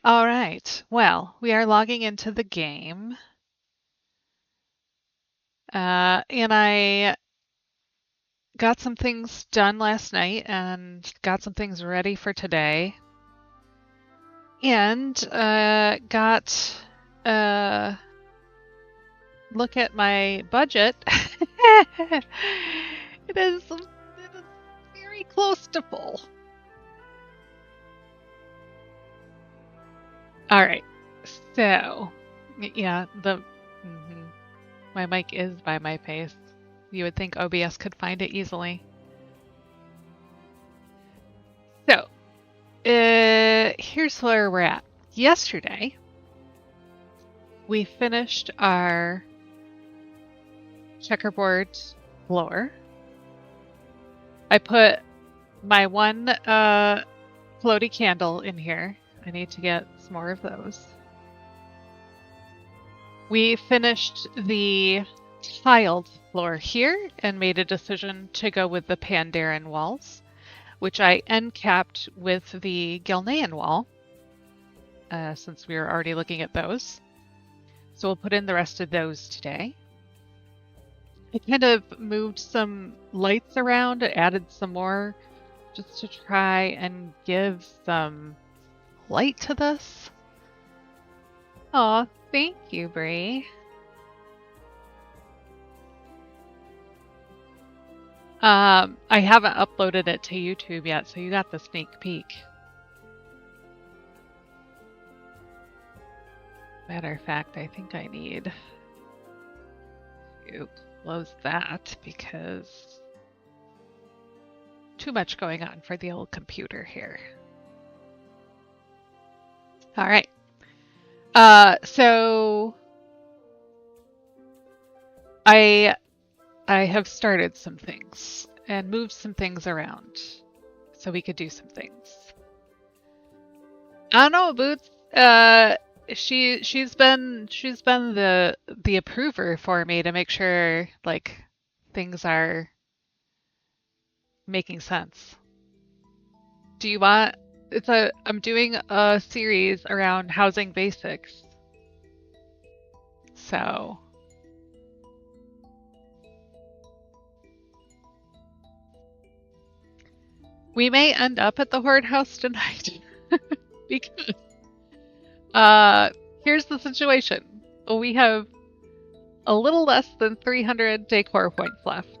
All right. Well, we are logging into the game. And I got some things done last night and got some things ready for today. And got a look at my budget. It is very close to full. All right. So, yeah, my mic is by my face. You would think OBS could find it easily. So, here's where we're at. Yesterday, we finished our checkerboard floor. I put my one floaty candle in here. I need to get some more of those. We finished the tiled floor here and made a decision to go with the Pandaren walls, which I end capped with the Gilnean wall, since we were already looking at those. So we'll put in the rest of those today. I kind of moved some lights around, added some more, just to try and give some light to this. Aw, thank you, Bree. I haven't uploaded it to YouTube yet, so you got the sneak peek. Matter of fact, I think I need to close that because too much going on for the old computer here. All right. So I have started some things and moved some things around so we could do some things. I don't know, Boots. She's been the approver for me to make sure like things are making sense. Do you want I'm doing a series around housing basics. So we may end up at the Horde House tonight because here's the situation. We have a little less than 300 decor points left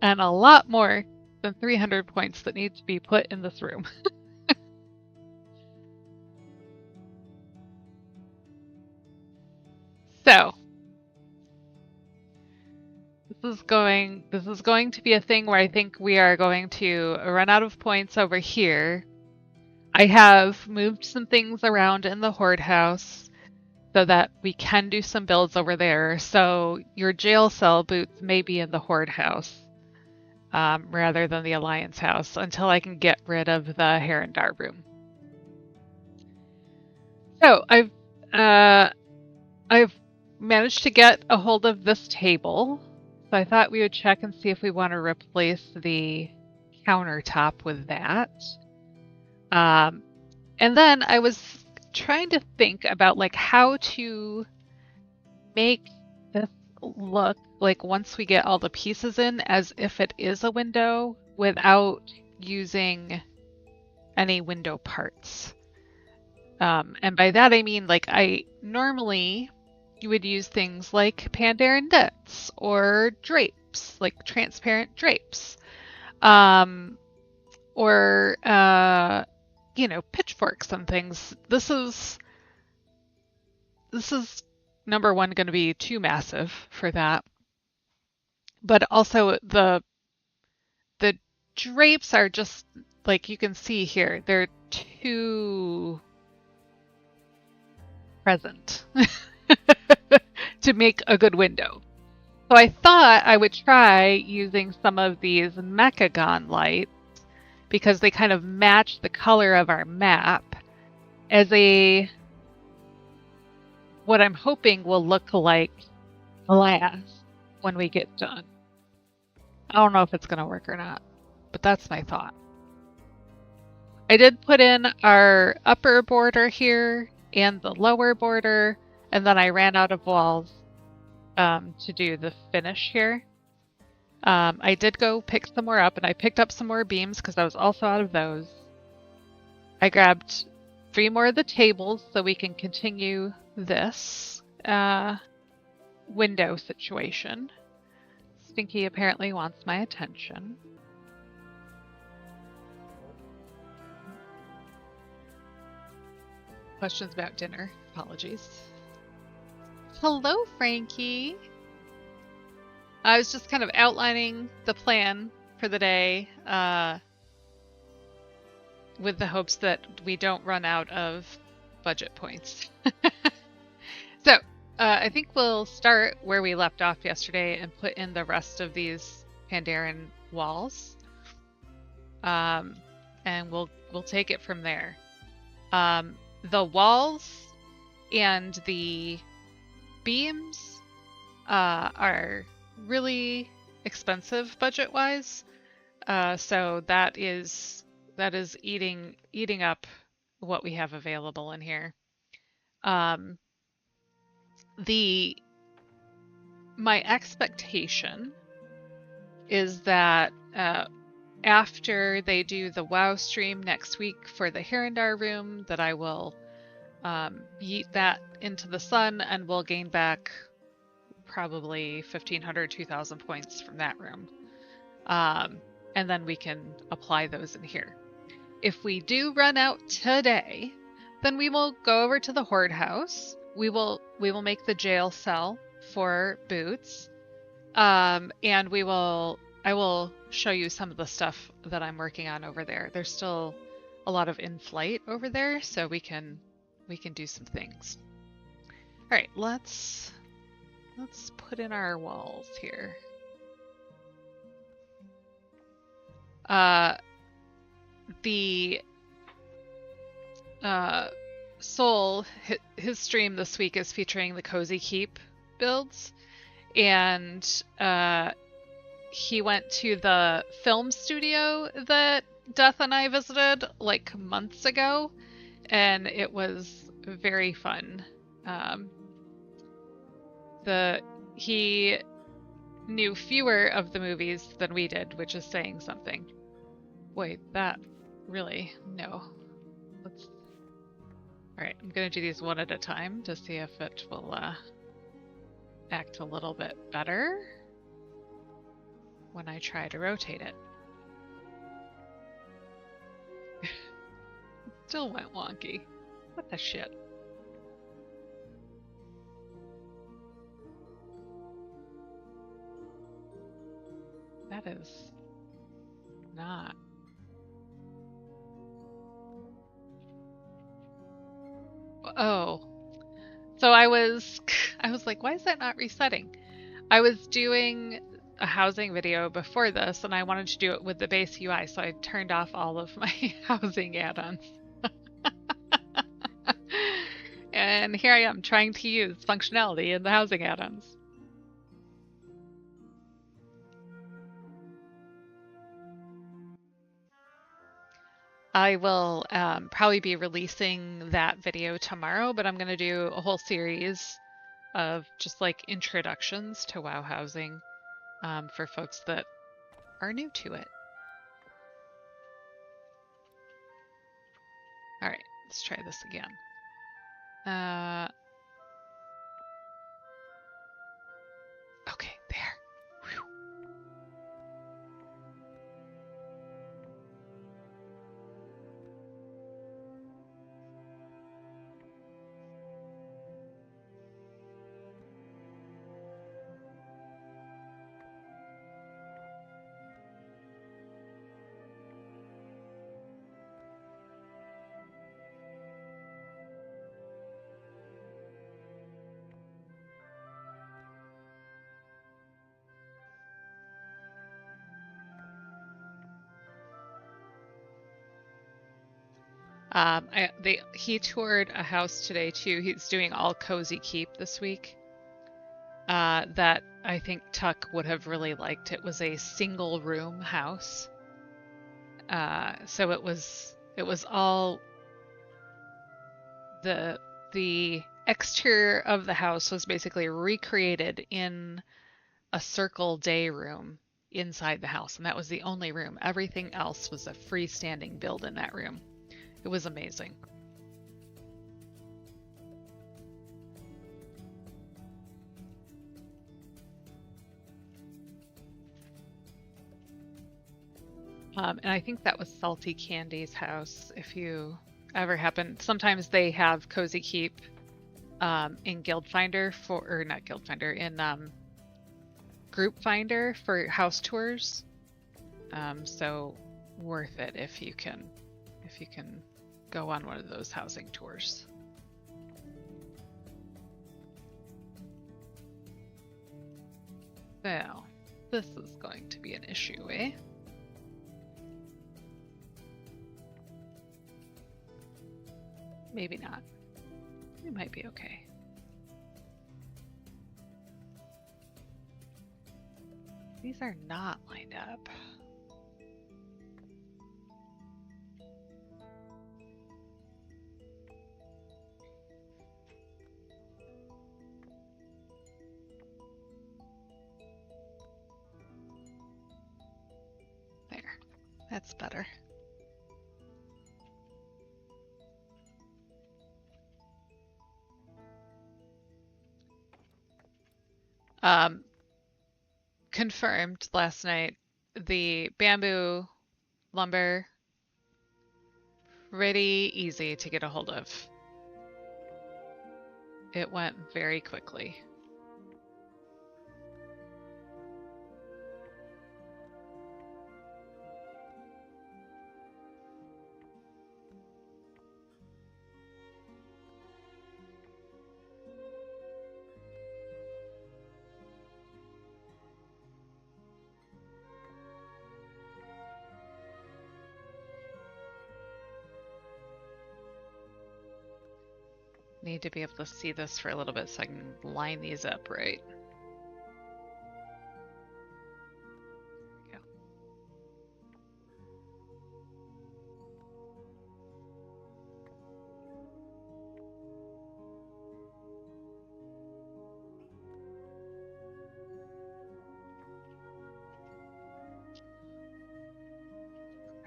and a lot more than 300 points that need to be put in this room. So this is going to be a thing where I think we are going to run out of points over here. I have moved some things around in the Horde House so that we can do some builds over there. So your jail cell, Boots, may be in the Horde House rather than the Alliance House until I can get rid of the Herondar room. So I've managed to get a hold of this table. So I thought we would check and see if we want to replace the countertop with that. And then I was trying to think about like how to make this look like once we get all the pieces in as if it is a window without using any window parts. And by that I mean like normally you would use things like Pandaren nets or drapes, like transparent drapes. Or pitchforks and things. This is number one going to be too massive for that. But also the drapes are just like you can see here, they're too present to make a good window. So I thought I would try using some of these Mechagon lights because they kind of match the color of our map as what I'm hoping will look like glass when we get done. I don't know if it's going to work or not, but that's my thought. I did put in our upper border here and the lower border, and then I ran out of walls to do the finish here. I did go pick some more up, and I picked up some more beams because I was also out of those. I grabbed 3 more of the tables so we can continue this window situation. Stinky apparently wants my attention. Questions about dinner. Apologies. Hello, Frankie. I was just kind of outlining the plan for the day with the hopes that we don't run out of budget points. So I think we'll start where we left off yesterday and put in the rest of these Pandaren walls. And we'll take it from there. The walls and the beams are really expensive budget-wise, so that is eating up what we have available in here. My expectation is that after they do the WoW stream next week for the Herondar room, that I will yeet that into the sun and we'll gain back probably 1,500, 2,000 points from that room. And then we can apply those in here. If we do run out today, then we will go over to the Horde House. We will make the jail cell for boots. And I will show you some of the stuff that I'm working on over there. There's still a lot of in-flight over there, so we can do some things. All right, let's put in our walls here. The Soul, his stream this week is featuring the Cozy Keep builds, and he went to the film studio that Death and I visited like months ago, and it was very fun. He knew fewer of the movies than we did, which is saying something. Wait, that really, no. Alright, I'm gonna do these one at a time to see if it will act a little bit better when I try to rotate it. Still went wonky. What the shit? That is not. Oh. So I was like, why is that not resetting? I was doing a housing video before this and I wanted to do it with the base UI, so I turned off all of my housing add-ons. And here I am trying to use functionality in the housing add-ons. I will probably be releasing that video tomorrow, but I'm going to do a whole series of just like introductions to WoW housing for folks that are new to it. All right, let's try this again. Okay, there. Whew. He toured a house today too. He's doing all Cozy Keep this week. That I think Tuck would have really liked. It was a single room house. So it was all the the exterior of the house was basically recreated in a circle day room inside the house, and that was the only room. Everything else was a freestanding build in that room. It was amazing. And I think that was Salty Candy's house. If you ever happen, sometimes they have Cozy Keep in Guild Finder or not Guild Finder, in Group Finder for house tours. So worth it if you can go on one of those housing tours. So this is going to be an issue, eh? Maybe not. It might be okay. These are not lined up. There. That's better. Confirmed last night, the bamboo lumber, pretty easy to get a hold of. It went very quickly. Need to be able to see this for a little bit so I can line these up right. There we go.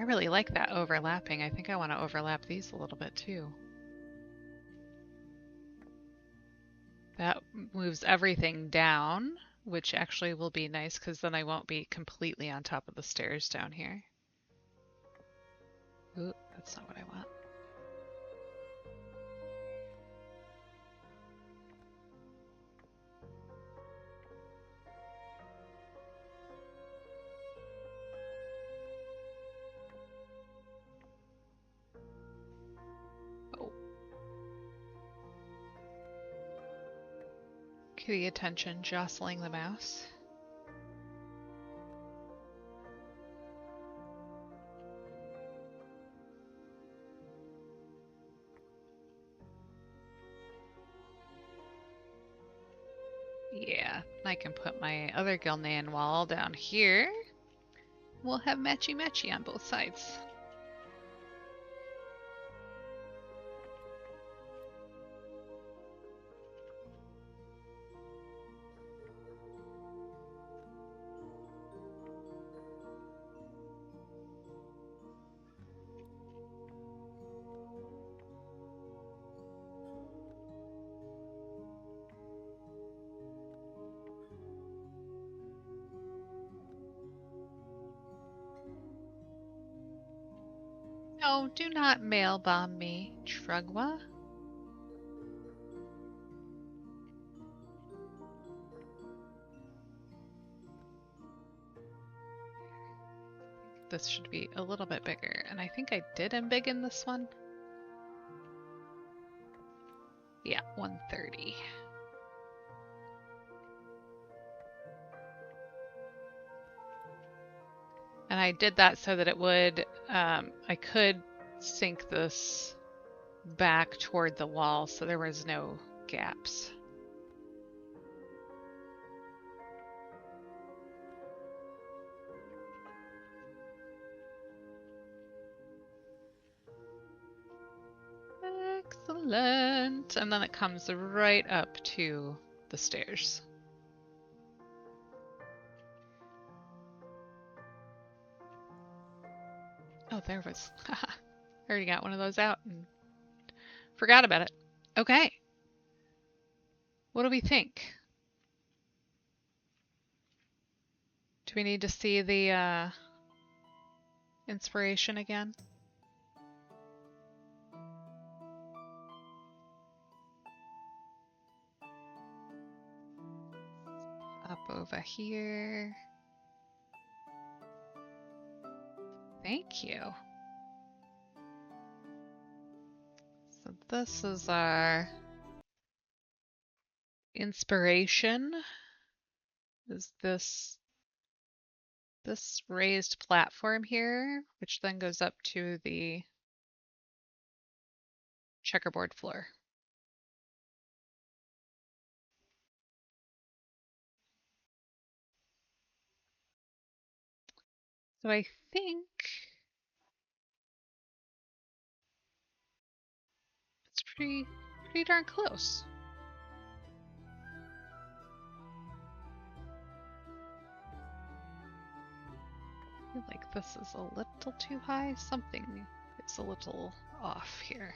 I really like that overlapping. I think I want to overlap these a little bit too. That moves everything down, which actually will be nice because then I won't be completely on top of the stairs down here. Ooh, that's not what I want. Oh. Kitty attention jostling the mouse. Yeah, I can put my other Gilnean wall down here. We'll have matchy-matchy on both sides. No, do not mail bomb me, Trugwa. This should be a little bit bigger, and I think I did embiggen this one. Yeah, 130. And I did that so that it would, I could sink this back toward the wall so there was no gaps. Excellent. And then it comes right up to the stairs. Oh, there was. I already got one of those out and forgot about it. Okay. What do we think? Do we need to see the inspiration again? Up over here. Thank you. So this is our inspiration. Is this raised platform here, which then goes up to the checkerboard floor. So I think it's pretty darn close. I feel like this is a little too high. Something is a little off here.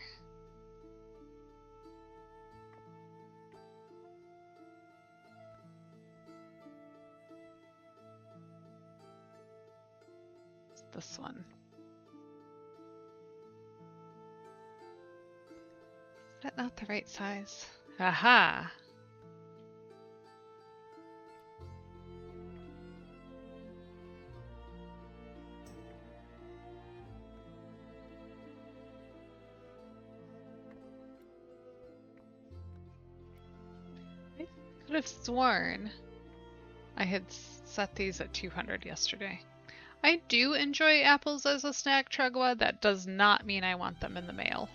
It's this one. Is that not the right size? Aha! I could have sworn I had set these at 200 yesterday. I do enjoy apples as a snack, Trugwa. That does not mean I want them in the mail.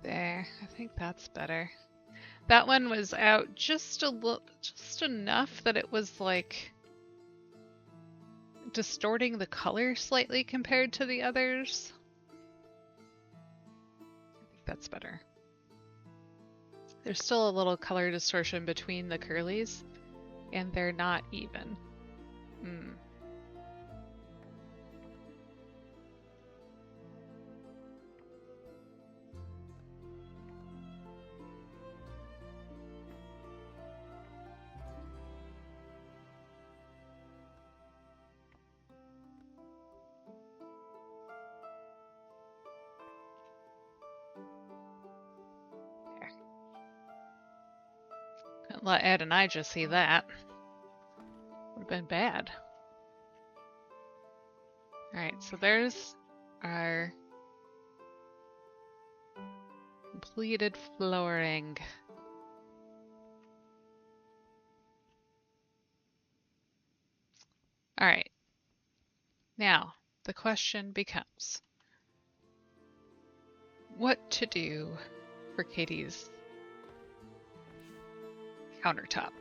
There, I think that's better. That one was out just enough that it was like distorting the color slightly compared to the others. I think that's better. There's still a little color distortion between the curlies, and they're not even. Let Ed and I just see that. Would have been bad. Alright, so there's our completed flooring. Alright. Now, the question becomes what to do for Katy's countertop.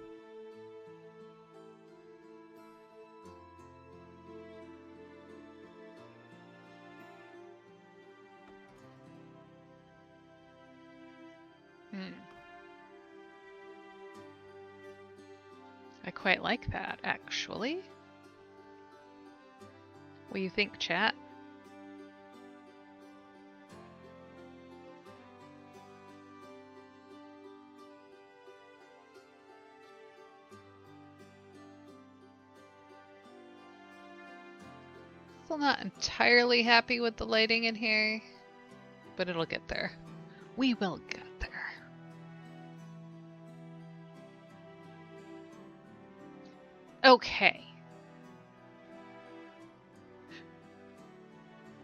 I quite like that, actually. What do you think, chat? Still not entirely happy with the lighting in here, but it'll get there. We will get there. Okay.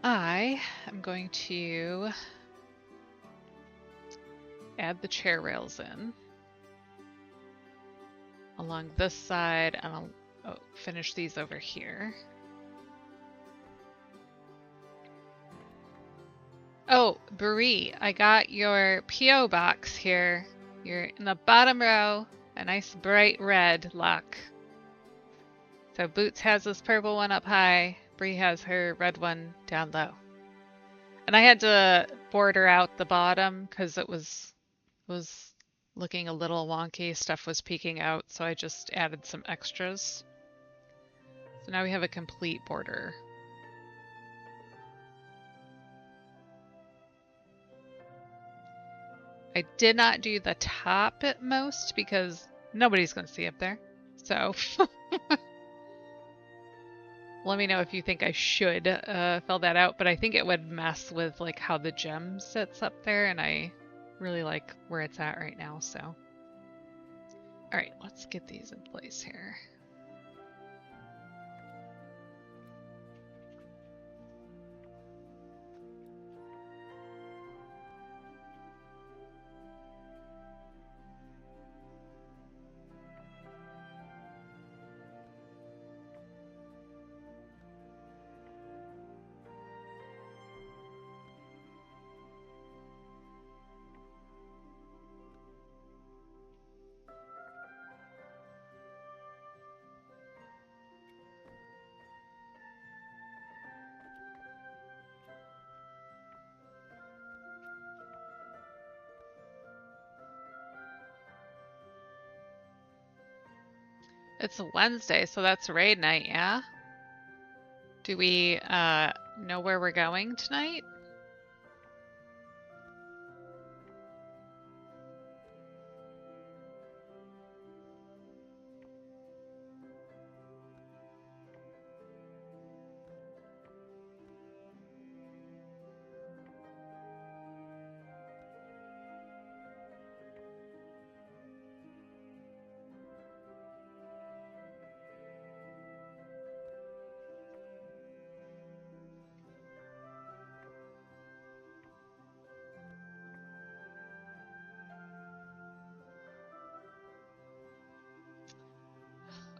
I am going to add the chair rails in along this side and finish these over here. Oh, Brie, I got your P.O. box here. You're in the bottom row, a nice bright red lock. So Boots has this purple one up high, Brie has her red one down low. And I had to border out the bottom because it was looking a little wonky. Stuff was peeking out, so I just added some extras. So now we have a complete border. I did not do the top at most because nobody's going to see up there. So let me know if you think I should fill that out, but I think it would mess with like how the gem sits up there, and I really like where it's at right now. So all right, let's get these in place here. It's a Wednesday, so that's raid night, yeah? Do we know where we're going tonight?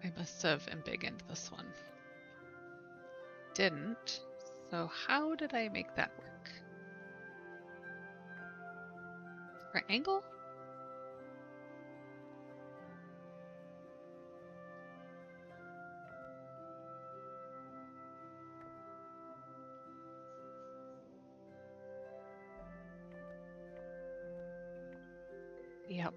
I must have embiggened this one. Didn't. So how did I make that work? Right angle? Yep.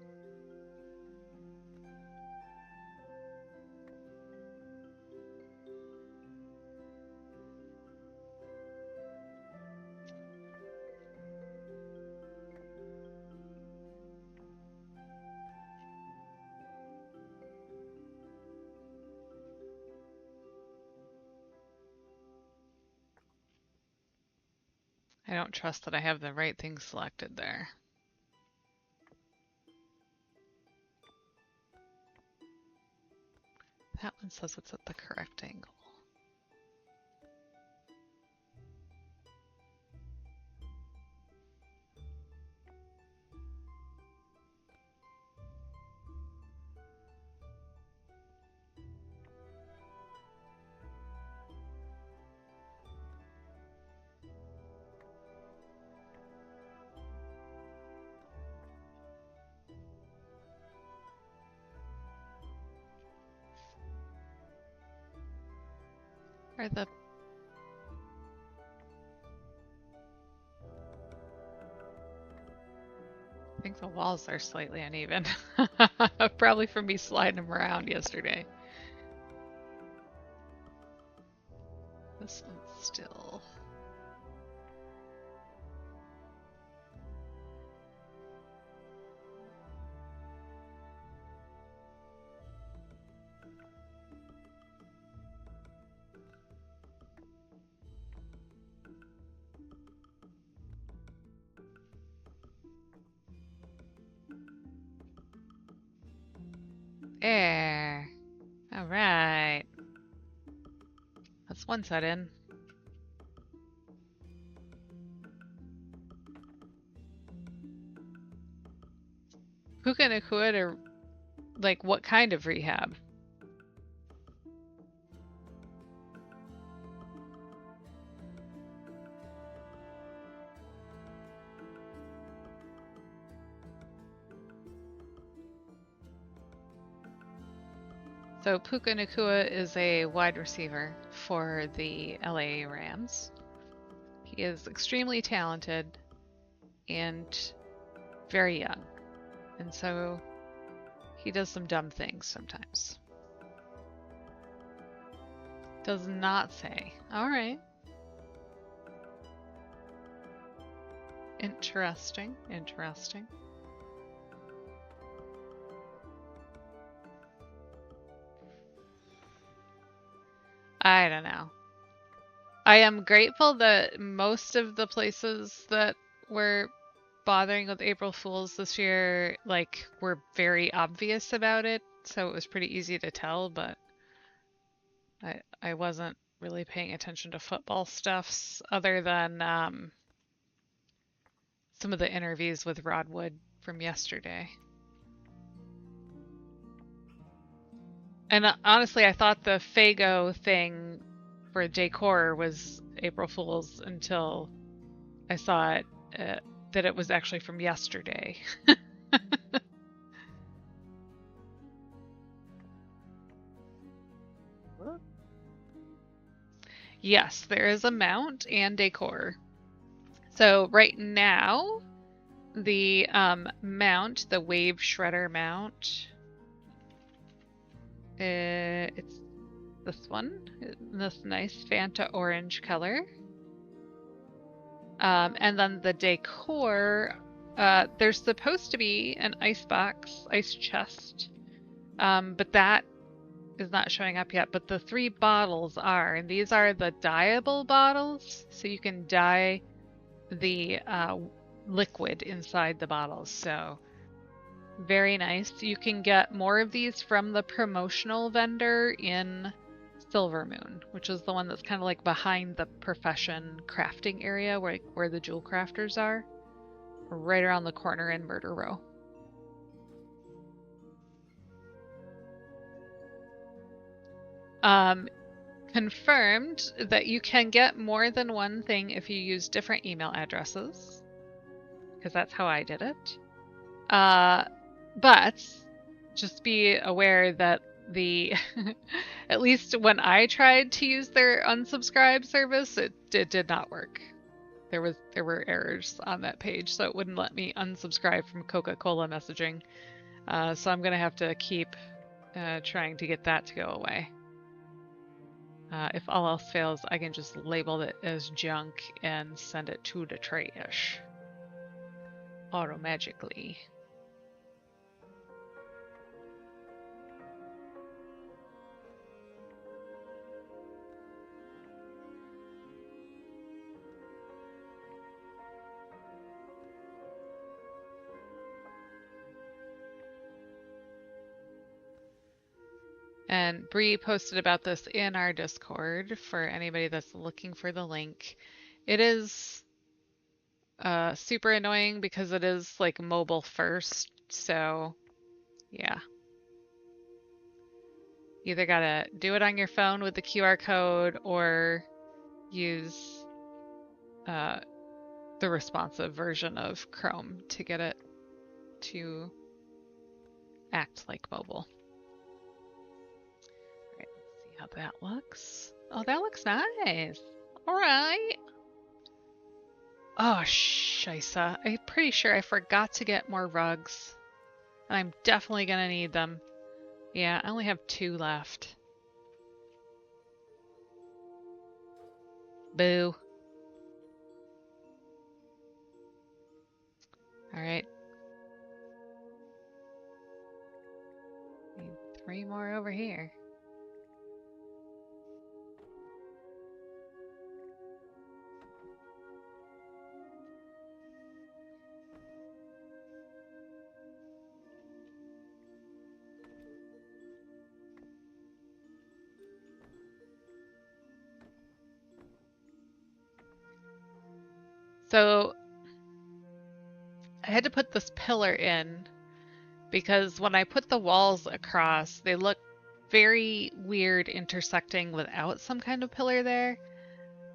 I don't trust that I have the right thing selected there. That one says it's at the correct angle. Or the I think the walls are slightly uneven. Probably from me sliding them around yesterday. This one's still... There. All right. That's one set in. Who can or like what kind of rehab? So Puka Nakua is a wide receiver for the LA Rams. He is extremely talented and very young. And so he does some dumb things sometimes. Does not say. All right. Interesting. Interesting. I don't know. I am grateful that most of the places that were bothering with April Fools this year, like, were very obvious about it, so it was pretty easy to tell, but I wasn't really paying attention to football stuffs other than some of the interviews with Rod Wood from yesterday. And honestly, I thought the Fago thing for decor was April Fool's until I saw it that it was actually from yesterday. Yes, there is a mount and decor. So right now, the mount, the wave shredder mount, it's this one, this nice Fanta orange color. And then the decor, there's supposed to be an ice box, ice chest, but that is not showing up yet. But the 3 bottles are, and these are the dyeable bottles, so you can dye the liquid inside the bottles. So very nice. You can get more of these from the promotional vendor in Silver Moon, which is the one that's kind of like behind the profession crafting area where the jewel crafters are, right around the corner in Murder Row. Confirmed that you can get more than one thing if you use different email addresses, because that's how I did it. But just be aware that the at least when I tried to use their unsubscribe service, it did not work. There were errors on that page, so it wouldn't let me unsubscribe from Coca-Cola messaging. So I'm gonna have to keep trying to get that to go away. If all else fails, I can just label it as junk and send it to the trash automagically. And Bree posted about this in our Discord for anybody that's looking for the link. It is super annoying because it is like mobile first, so yeah. Either gotta do it on your phone with the QR code or use the responsive version of Chrome to get it to act like mobile. All right, let's see how that looks. Oh, that looks nice. All right. Oh, shisa. I'm pretty sure I forgot to get more rugs. And I'm definitely gonna need them. Yeah, I only have 2 left. Boo. Alright. Need 3 more over here. So I had to put this pillar in because when I put the walls across, they look very weird intersecting without some kind of pillar there.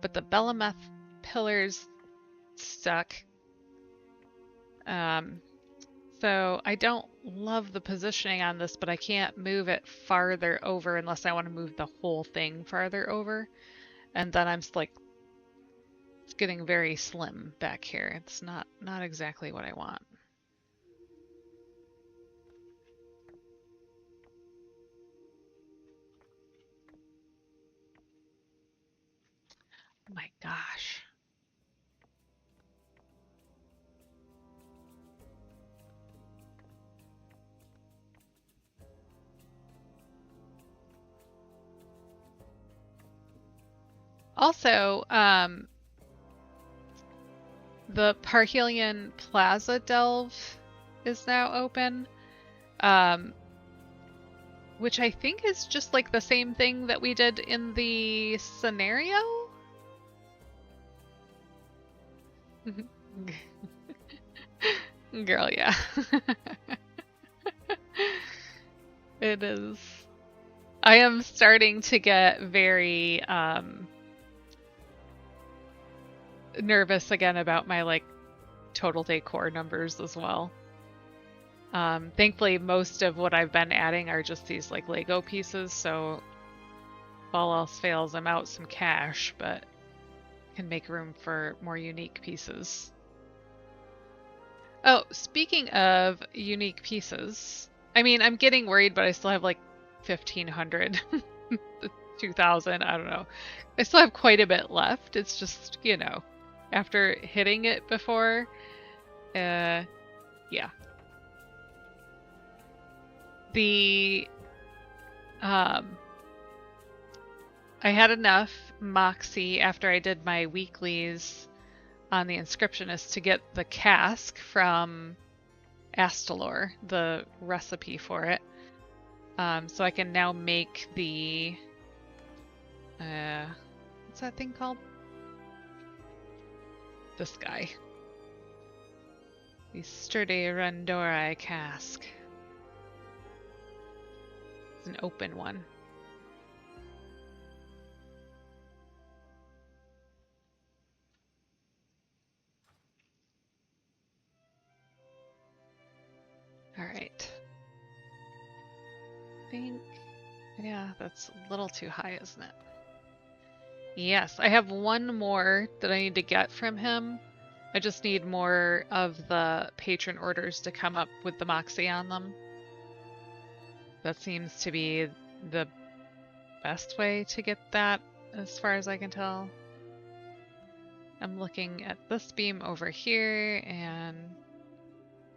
But the Belemeth pillars stuck. So I don't love the positioning on this, but I can't move it farther over unless I want to move the whole thing farther over. And then I'm like, it's getting very slim back here. It's not exactly what I want. Oh my gosh. Also, the Parhelion Plaza Delve is now open, which I think is just like the same thing that we did in the scenario. Girl, yeah. It is. I am starting to get very nervous again about my like total decor numbers as well. Thankfully, most of what I've been adding are just these like Lego pieces, so if all else fails, I'm out some cash, but can make room for more unique pieces. Oh, speaking of unique pieces, I mean, I'm getting worried, but I still have like 1,500, 2,000, I don't know. I still have quite a bit left. It's just, you know, after hitting it before, yeah. The, I had enough Moxie after I did my weeklies on the Inscriptionist to get the cask from Astalor, the recipe for it. So I can now make the, what's that thing called? This guy. The Sturdy Randori cask. It's an open one. All right. I think, yeah, that's a little too high, isn't it? Yes, I have one more that I need to get from him. I just need more of the patron orders to come up with the Moxie on them. That seems to be the best way to get that, as far as I can tell. I'm looking at this beam over here and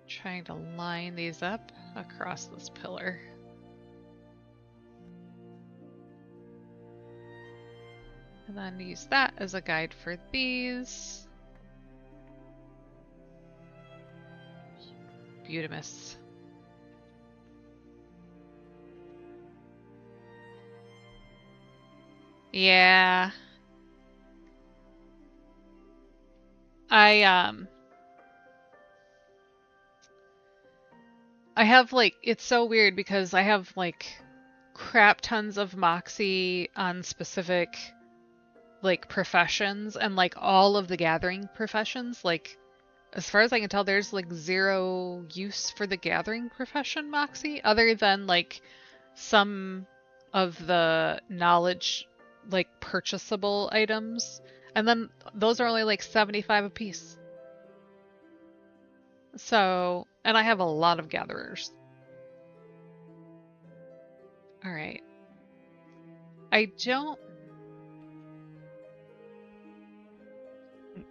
trying to line these up across this pillar. And then use that as a guide for these. Beautimus. Yeah. I have like, it's so weird because I have like crap tons of Moxie on specific like professions, and like all of the gathering professions, like as far as I can tell, there's like zero use for the gathering profession Moxie other than like some of the knowledge like purchasable items, and then those are only like 75 a piece. So, and I have a lot of gatherers. All right.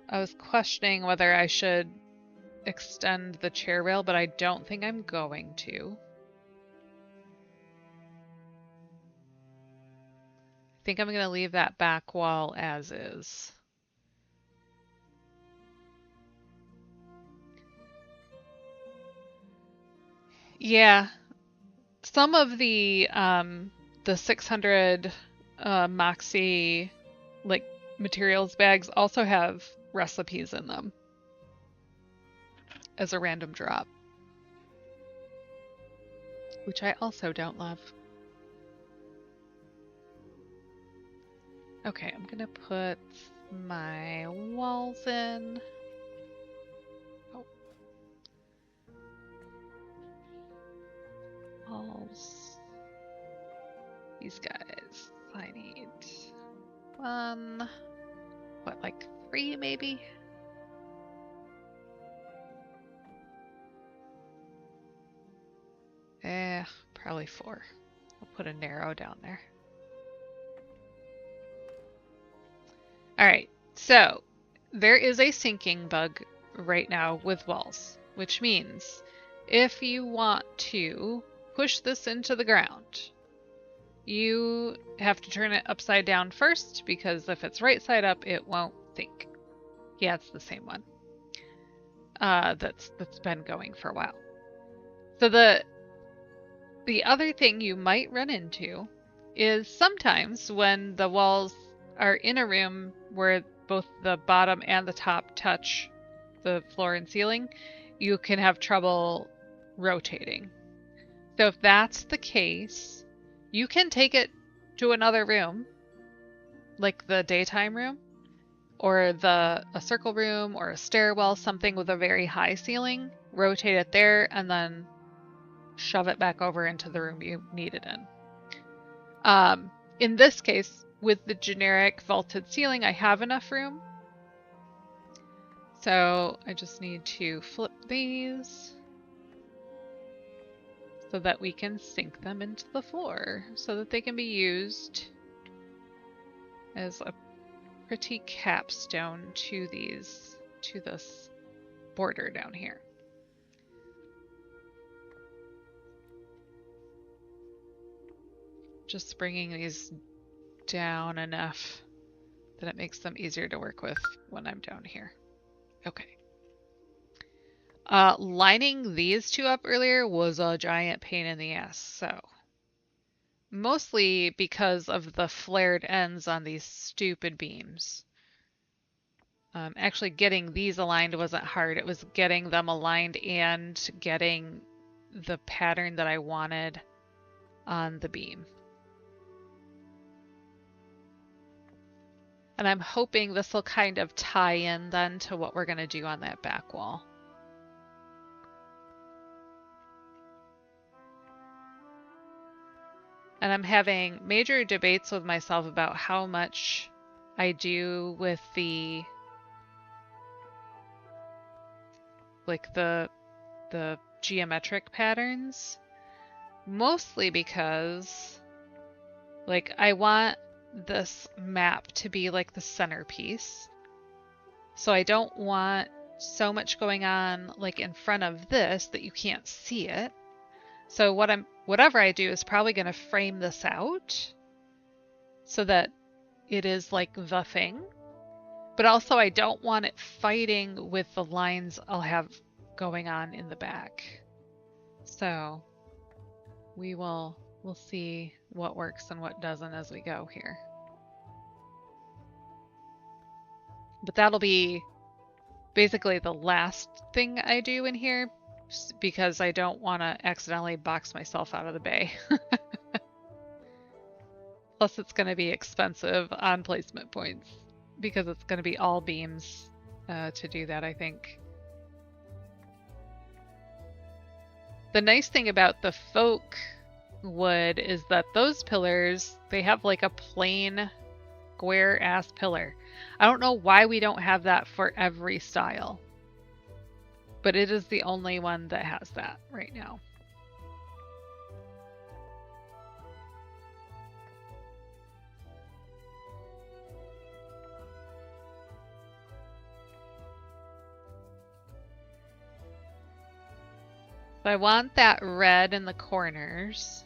I was questioning whether I should extend the chair rail, but I don't think I'm going to. I think I'm going to leave that back wall as is. Yeah. Some of the 600 Moxie like materials bags also have recipes in them as a random drop, which I also don't love. Okay, I'm gonna put my walls in. Oh. these guys. I need one, what, like 3 maybe? Probably 4. I'll put a narrow down there. Alright, so there is a sinking bug right now with walls, which means if you want to push this into the ground, you have to turn it upside down first, because if it's right side up, it won't sink. Yeah, it's the same one. That's been going for a while. So the other thing you might run into is sometimes when the walls are in a room where both the bottom and the top touch the floor and ceiling, you can have trouble rotating. So if that's the case, you can take it to another room, like the daytime room, or a circle room, or a stairwell, something with a very high ceiling, rotate it there, and then shove it back over into the room you need it in. In this case, with the generic vaulted ceiling, I have enough room. So I just need to flip these so that we can sink them into the floor so that they can be used as a pretty capstone to this border down here. Just bringing these down enough that it makes them easier to work with when I'm down here. Okay. Lining these two up earlier was a giant pain in the ass, so mostly because of the flared ends on these stupid beams. Actually getting these aligned wasn't hard. It was getting them aligned and getting the pattern that I wanted on the beam. And I'm hoping this will kind of tie in then to what we're going to do on that back wall. And I'm having major debates with myself about how much I do with the geometric patterns. Mostly because I want this map to be like the centerpiece. So I don't want so much going on like in front of this that you can't see it. So whatever I do is probably going to frame this out so that it is like the thing. But also I don't want it fighting with the lines I'll have going on in the back. So we'll see what works and what doesn't as we go here. But that'll be basically the last thing I do in here because I don't want to accidentally box myself out of the bay. Plus it's going to be expensive on placement points because it's going to be all beams to do that, I think. The nice thing about the folk wood is that those pillars, they have like a plain square ass pillar. I don't know why we don't have that for every style, but it is the only one that has that right now. So I want that red in the corners.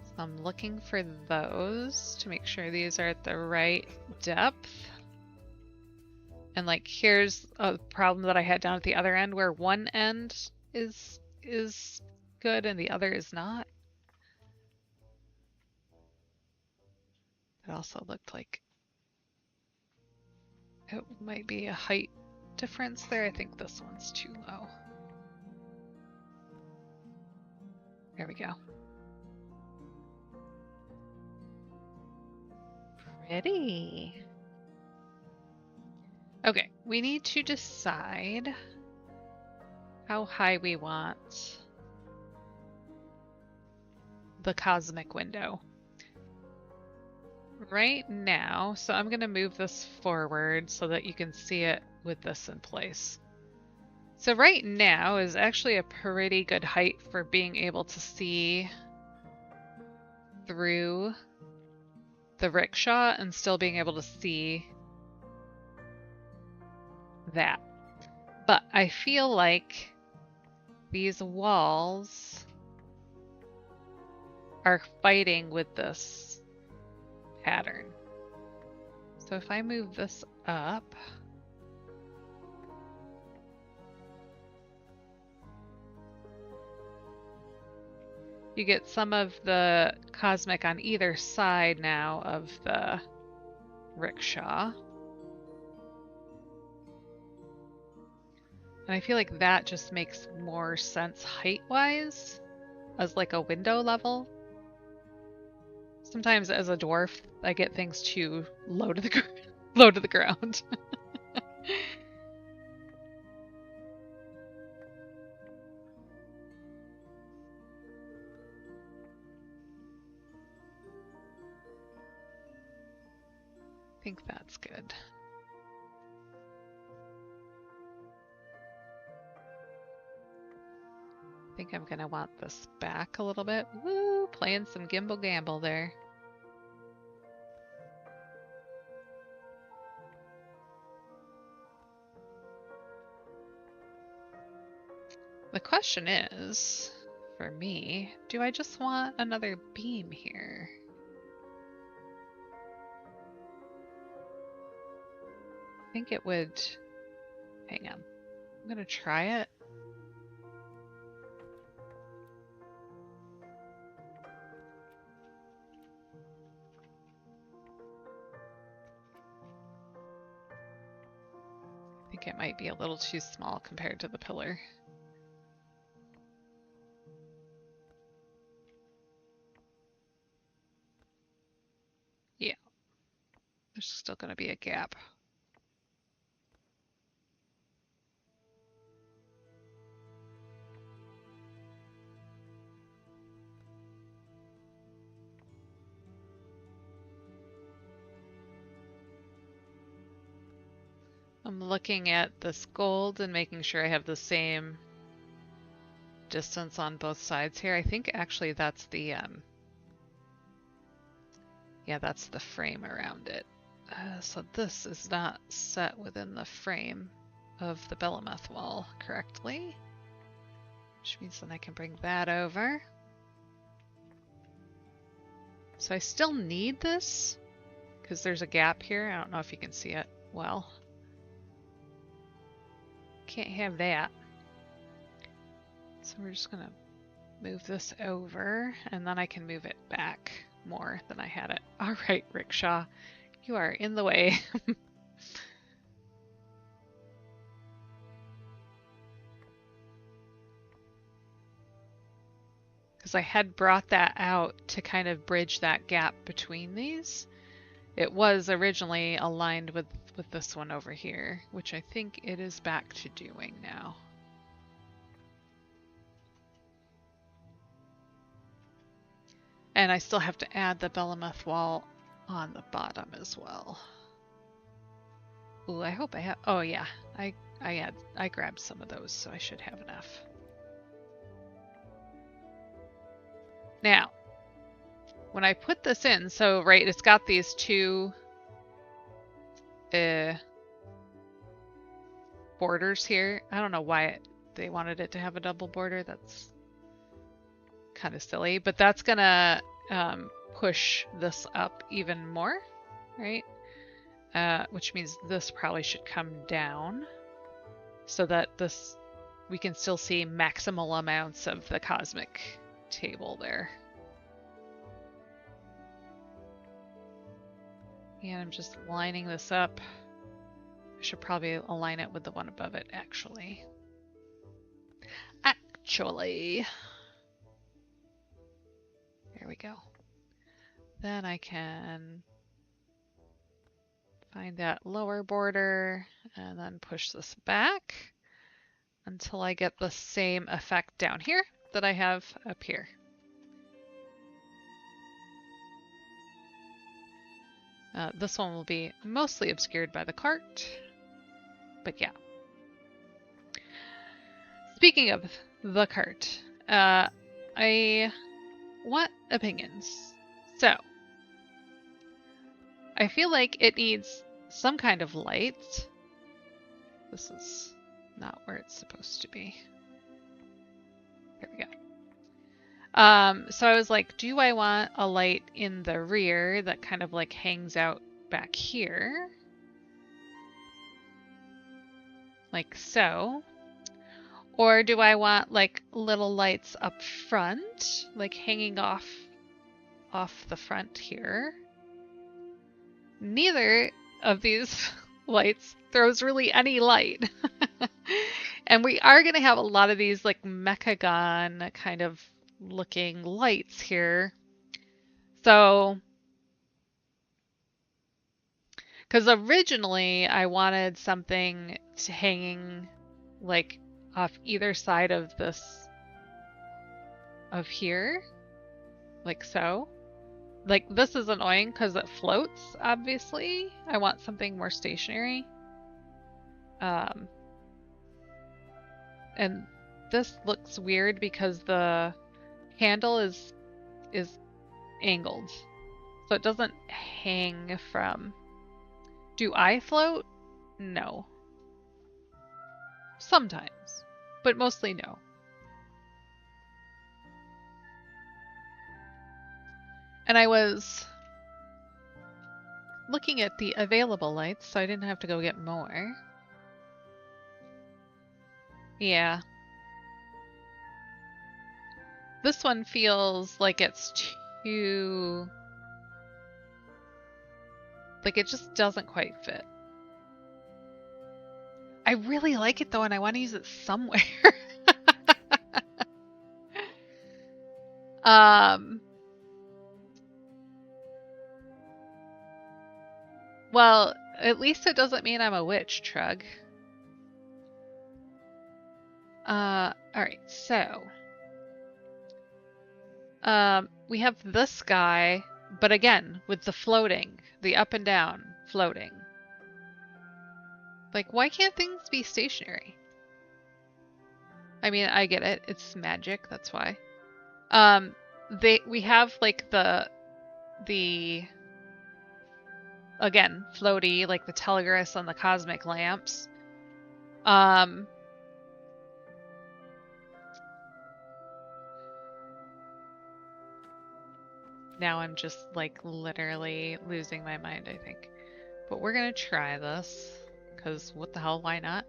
So I'm looking for those to make sure these are at the right depth. And like here's a problem that I had down at the other end where one end is good and the other is not. It also looked like it might be a height difference there. I think this one's too low. There we go. Pretty. Okay, we need to decide how high we want the cosmic window. right now, so I'm going to move this forward so that you can see it with this in place. So right now is actually a pretty good height for being able to see through the rickshaw and still being able to see that. But I feel like these walls are fighting with this pattern. So if I move this up, you get some of the cosmic on either side now of the rickshaw. And I feel like that just makes more sense height-wise as like a window level. Sometimes as a dwarf, I get things too low to the low to the ground. I think that's good. I think I'm gonna want this back a little bit. Woo, playing some gimbal gamble there. The question is, for me, do I just want another beam here? I think it would, hang on, I'm gonna try it. I think it might be a little too small compared to the pillar. Yeah, there's still going to be a gap. I'm looking at this gold and making sure I have the same distance on both sides here. I think actually that's the, yeah, that's the frame around it. So this is not set within the frame of the Belemeth wall correctly, which means then I can bring that over. So I still need this because there's a gap here. I don't know if you can see it well. Can't have that. So we're just gonna move this over and then I can move it back more than I had it. All right, rickshaw, you are in the way. Because I had brought that out to kind of bridge that gap between these. It was originally aligned with this one over here, which I think it is back to doing now. And I still have to add the Belemeth wall on the bottom as well. Ooh, I hope I have, oh yeah, I grabbed some of those, so I should have enough. Now, when I put this in, so right, it's got these two borders here. I don't know why they wanted it to have a double border. That's kind of silly, but that's gonna push this up even more, right? Which means this probably should come down so that this we can still see maximal amounts of the cosmic table there. And I'm just lining this up. I should probably align it with the one above it, actually. There we go. Then I can find that lower border and then push this back until I get the same effect down here that I have up here. This one will be mostly obscured by the cart, but yeah. Speaking of the cart, I want opinions. So, I feel like it needs some kind of light. This is not where it's supposed to be. There we go. So I was like, do I want a light in the rear that kind of like hangs out back here? Like so. Or do I want like little lights up front, like hanging off the front here? Neither of these lights throws really any light. And we are going to have a lot of these like mechagon kind of looking lights here. So, because originally I wanted something to hanging like off either side of this, of here, like so. Like this is annoying because it floats, obviously. I want something more stationary. And this looks weird because the handle is angled. So it doesn't hang from... Do I float? No. Sometimes, but mostly no. And I was looking at the available lights, so I didn't have to go get more. Yeah. This one feels like it's too... Like it just doesn't quite fit. I really like it though, and I want to use it somewhere. Well, at least it doesn't mean I'm a witch, Trug. Alright, so... we have this guy, but again, with the floating, the up and down floating. Like, why can't things be stationary? I mean, I get it. It's magic, that's why. We have like the again, floaty, like the Telegress on the cosmic lamps. Now I'm just like literally losing my mind, I think. But we're gonna try this, because what the hell, why not?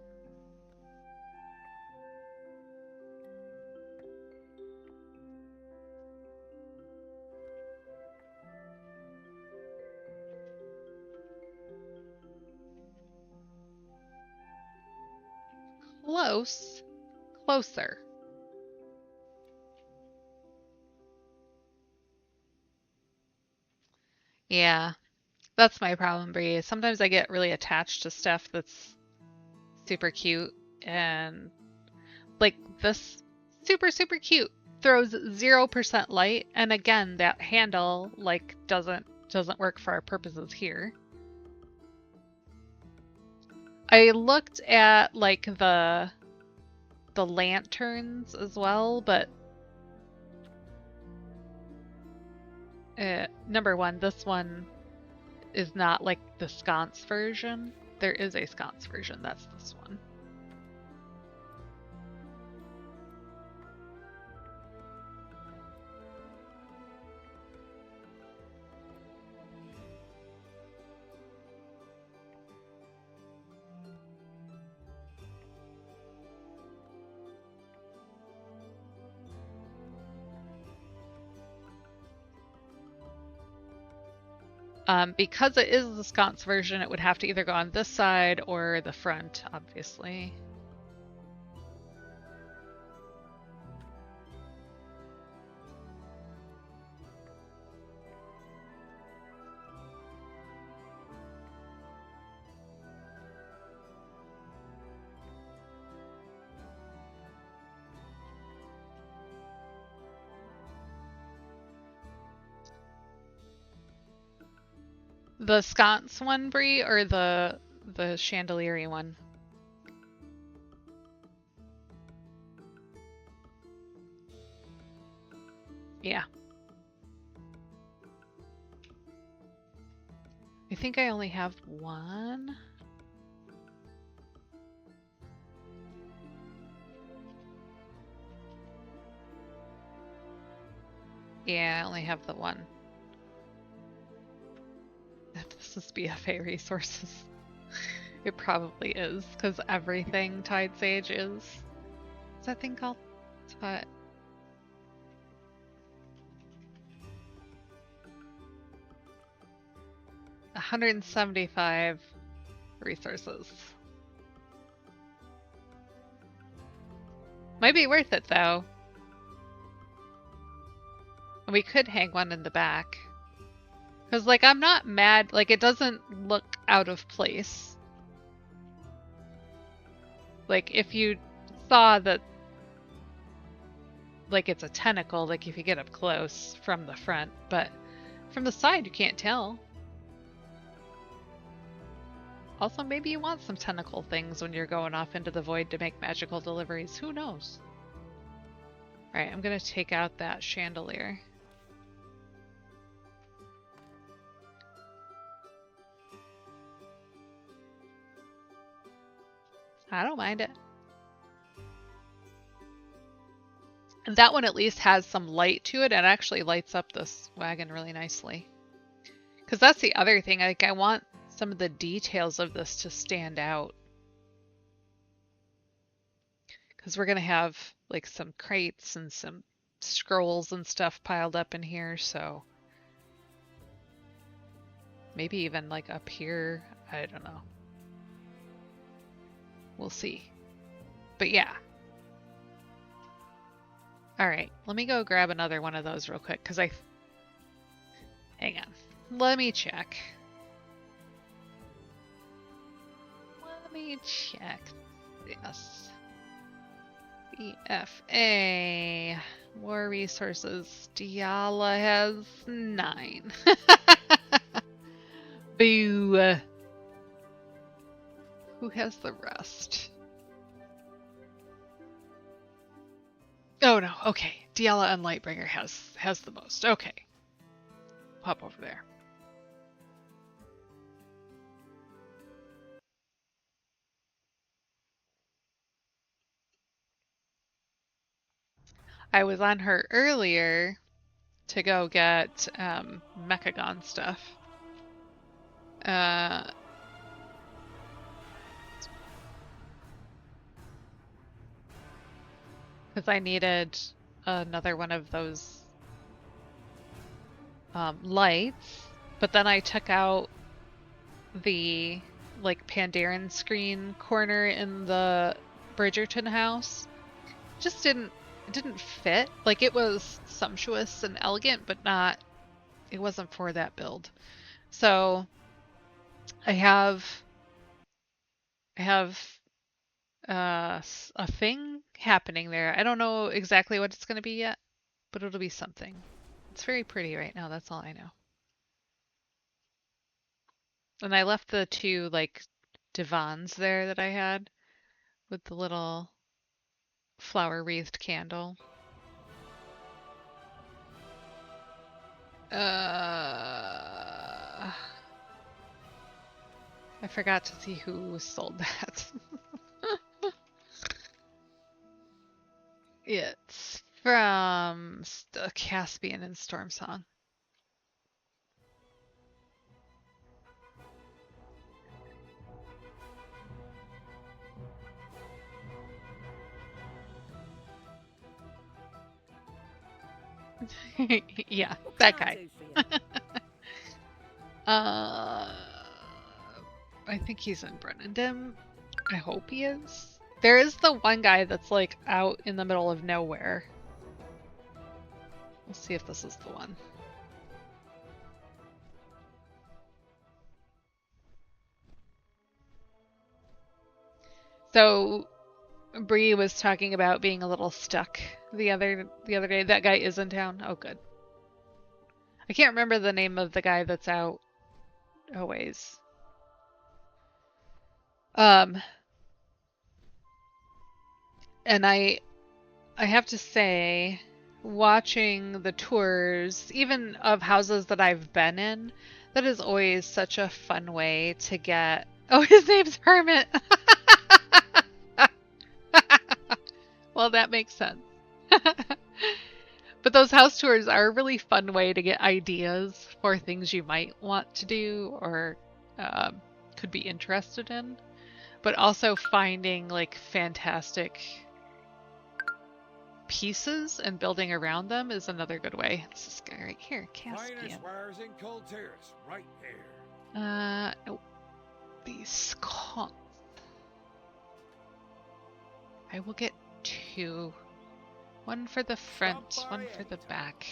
Close. Closer. Yeah, that's my problem, Bree. Sometimes I get really attached to stuff that's super cute, and like this super cute throws 0% light, and again, that handle like doesn't work for our purposes here. I looked at like the lanterns as well, but number one, this one is not like the sconce version. There is a sconce version, that's this one. Because it is the sconce version, it would have to either go on this side or the front, obviously. The sconce one, Brie, or the chandelier one? Yeah. I think I only have one. Yeah, I only have the one. This is BFA resources. It probably is, because everything Tide Sage is. What's that thing called? 175 resources. Might be worth it though. We could hang one in the back. Because, like, I'm not mad. Like, it doesn't look out of place. Like, if you saw that, like, it's a tentacle, like, if you get up close from the front. But from the side, you can't tell. Also, maybe you want some tentacle things when you're going off into the void to make magical deliveries. Who knows? Alright, I'm going to take out that chandelier. I don't mind it. And that one at least has some light to it and actually lights up this wagon really nicely. Because that's the other thing. Like, I want some of the details of this to stand out. Because we're going to have, like, some crates and some scrolls and stuff piled up in here, so... Maybe even, like, up here. I don't know. We'll see. But yeah. Alright, let me go grab another one of those real quick, because Hang on. Let me check. Let me check this. BFA. War resources. Diala has 9. Boo. Who has the rest? Oh no, okay. Diala and Lightbringer has the most. Okay. Pop over there. I was on her earlier to go get Mechagon stuff. Because I needed another one of those lights, but then I took out the like Pandaren screen corner in the Bridgerton house. Just it didn't fit. Like, it was sumptuous and elegant, but it wasn't for that build. So I have a thing happening there. I don't know exactly what it's going to be yet, but it'll be something. It's very pretty right now, that's all I know. And I left the 2 like divans there that I had with the little flower wreathed candle. I forgot to see who sold that. It's from Caspian and Stormsong. Yeah, that guy. I think he's in Brennendem. I hope he is. There is the one guy that's like out in the middle of nowhere. We'll see if this is the one. So Bree was talking about being a little stuck the other day. That guy is in town. Oh, good. I can't remember the name of the guy that's out. always. And I have to say, watching the tours, even of houses that I've been in, that is always such a fun way to get. Oh, his name's Hermit. Well, that makes sense. But those house tours are a really fun way to get ideas for things you might want to do or could be interested in. But also finding like fantastic pieces and building around them is another good way. It's this guy right here, Caspian. In Cold Terrace, right there. Nope. These sconces. I will get 2. One for the front, one for the back.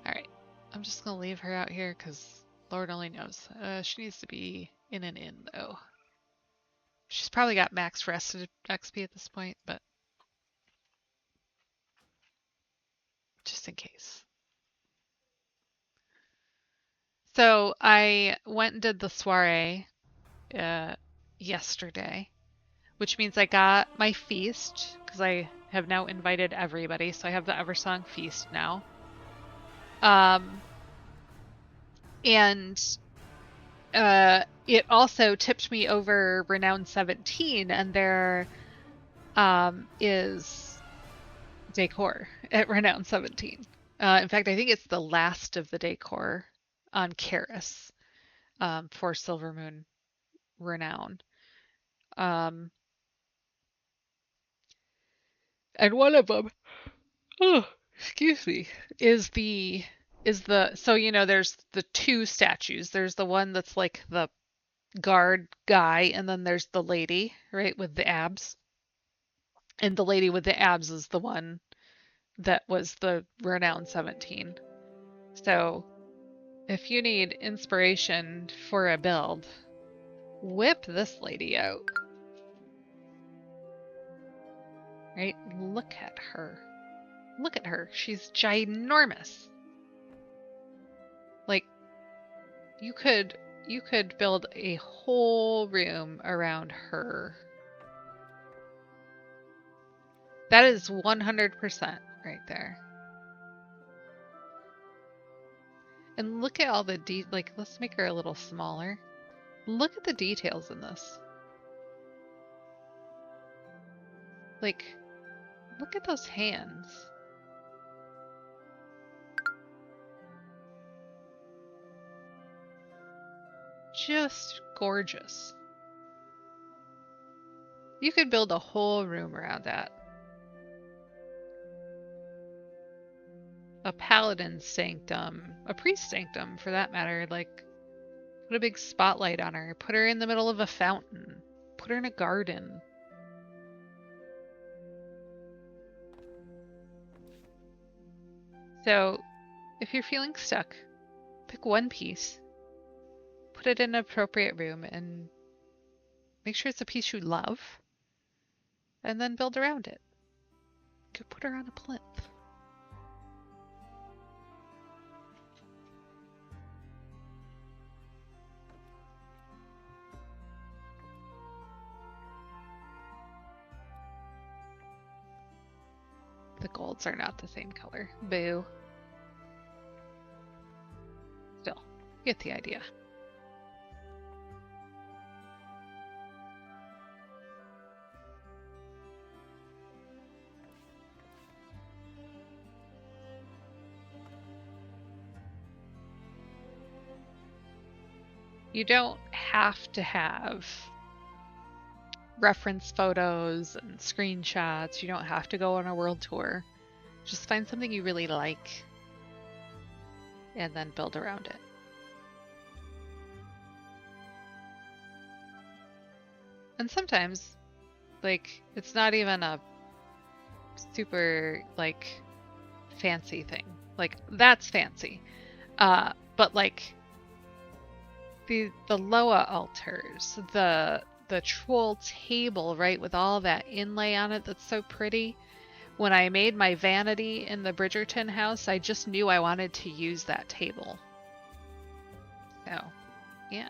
Alright, I'm just gonna leave her out here because Lord only knows. She needs to be in an inn though. She's probably got max rested XP at this point, but just in case. So I went and did the soiree yesterday, which means I got my feast because I have now invited everybody. So I have the Eversong feast now. And it also tipped me over Renown 17, and there is decor at Renown 17. In fact, I think it's the last of the decor on Karis for Silver Moon Renown. And one of them, oh, excuse me, is the so there's the 2 statues. There's the one that's like the guard guy, and then there's the lady, right, with the abs. And the lady with the abs is the one that was the Renown 17. So if you need inspiration for a build, whip this lady out. Right? Look at her. Look at her. She's ginormous. Like, you could build a whole room around her. That is 100% right there. And look at all the let's make her a little smaller. Look at the details in this. Like, look at those hands. Just gorgeous. You could build a whole room around that. A paladin's sanctum, a priest sanctum for that matter, like put a big spotlight on her, put her in the middle of a fountain, put her in a garden. So if you're feeling stuck, pick one piece, put it in an appropriate room, and make sure it's a piece you love, and then build around it. You could put her on a plinth. The golds are not the same color. Boo. Still, get the idea. You don't have to have reference photos and screenshots. You don't have to go on a world tour. Just find something you really like and then build around it. And sometimes, like, it's not even a super, like, fancy thing. Like, that's fancy. But, like, the Loa altars, the troll table, right, with all that inlay on it that's so pretty. when I made my vanity in the Bridgerton house, I just knew I wanted to use that table. So, yeah.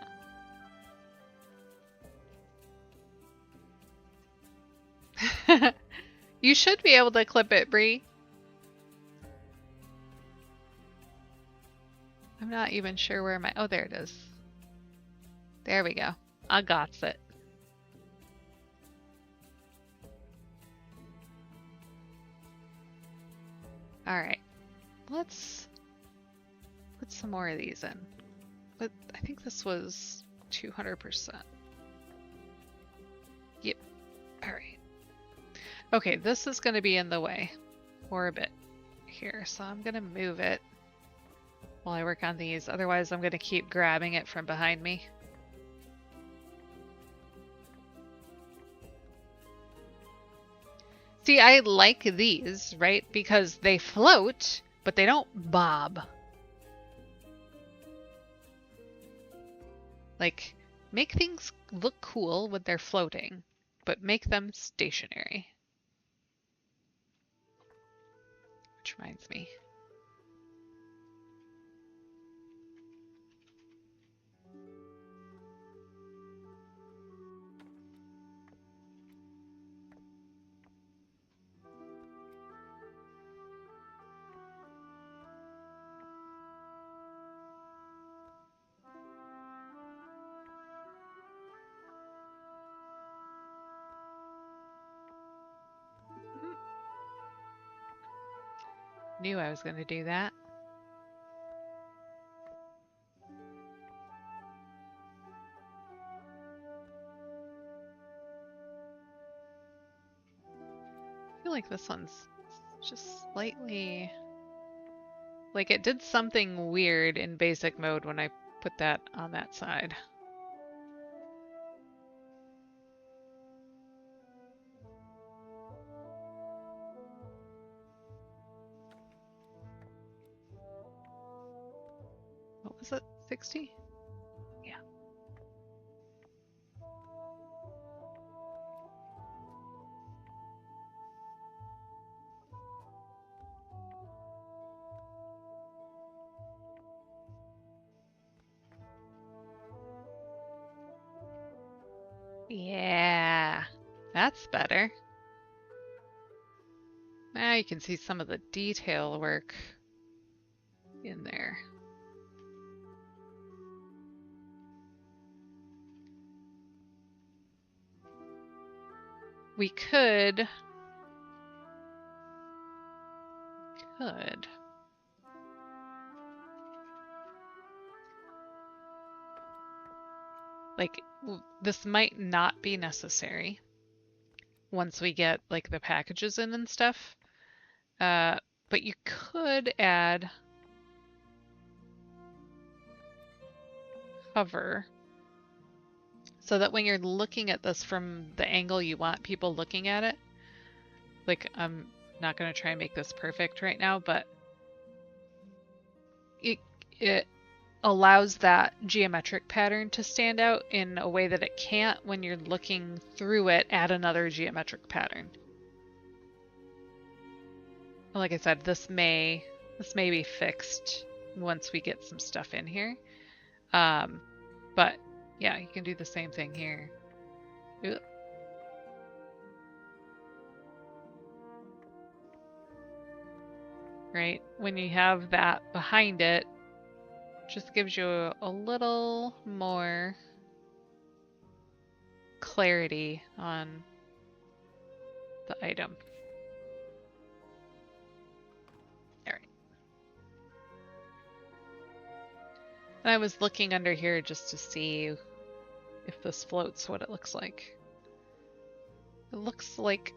You should be able to clip it, Bree. I'm not even sure where my... Oh, there it is. There we go. I got it. All right. Let's put some more of these in. But I think this was 200%. Yep. All right. Okay, this is going to be in the way for a bit here, so I'm going to move it while I work on these. Otherwise, I'm going to keep grabbing it from behind me. See, I like these, right? Because they float, but they don't bob. Like, make things look cool when they're floating, but make them stationary. Which reminds me. Knew I was going to do that. I feel like this one's just slightly... Like it did something weird in basic mode when I put that on that side. What was it? 60? Yeah. Yeah, that's better. Now you can see some of the detail work in there. We could... Like, this might not be necessary once we get, like, the packages in and stuff. But you could add hover so that when you're looking at this from the angle you want people looking at it, like, I'm not going to try and make this perfect right now, but it allows that geometric pattern to stand out in a way that it can't when you're looking through it at another geometric pattern. Like I said, this may be fixed once we get some stuff in here. But yeah, you can do the same thing here. Ooh. Right? When you have that behind it, just gives you a little more clarity on the item. All right. And I was looking under here just to see if this floats, what it looks like. It looks like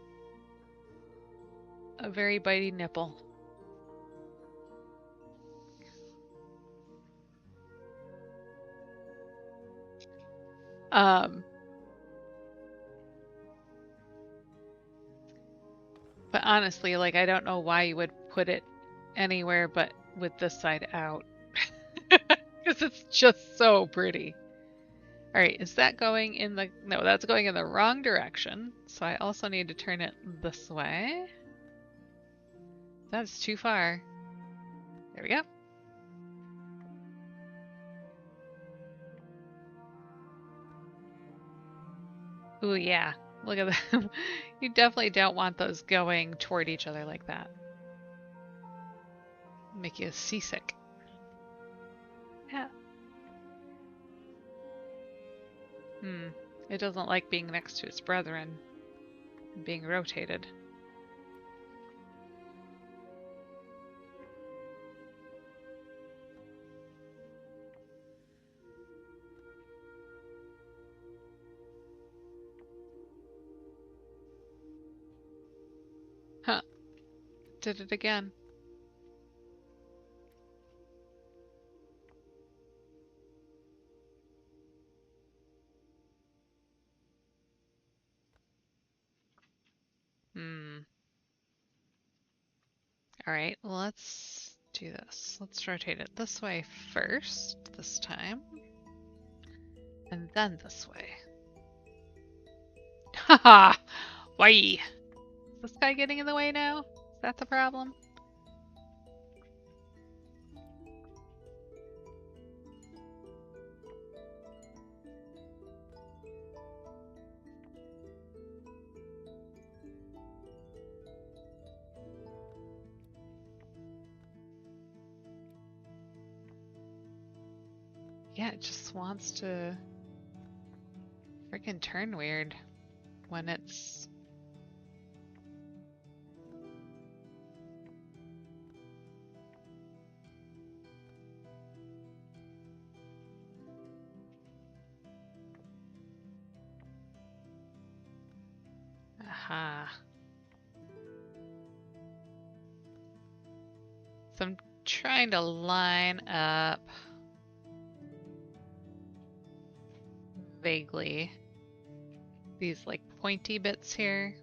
a very bitey nipple. But honestly, like, I don't know why you would put it anywhere but with this side out. Because it's just so pretty. All right, is that going in the... No, that's going in the wrong direction. So I also need to turn it this way. That's too far. There we go. Ooh, yeah. Look at them. You definitely don't want those going toward each other like that. Make you seasick. Yeah. It doesn't like being next to its brethren and being rotated. Huh. Did it again. Alright, let's do this. Let's rotate it this way first, this time. And then this way. Haha! Why? Is this guy getting in the way now? Is that the problem? Yeah, it just wants to freaking turn weird when it's... Aha. So I'm trying to line up vaguely these like pointy bits here.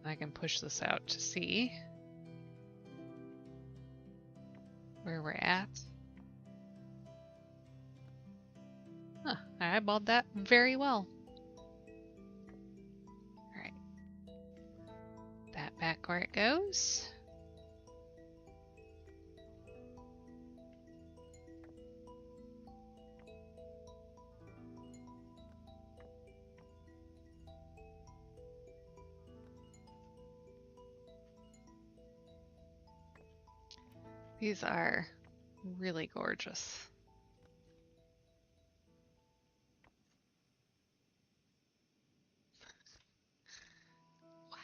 I can push this out to see where we're at. Huh, I eyeballed that very well. Alright. That back where it goes. These are really gorgeous. Why?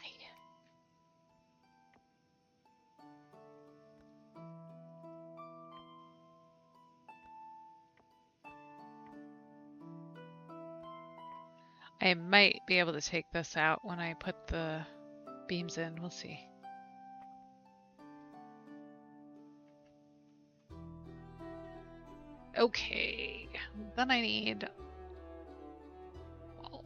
I might be able to take this out when I put the beams in. We'll see. Okay, then I need walls.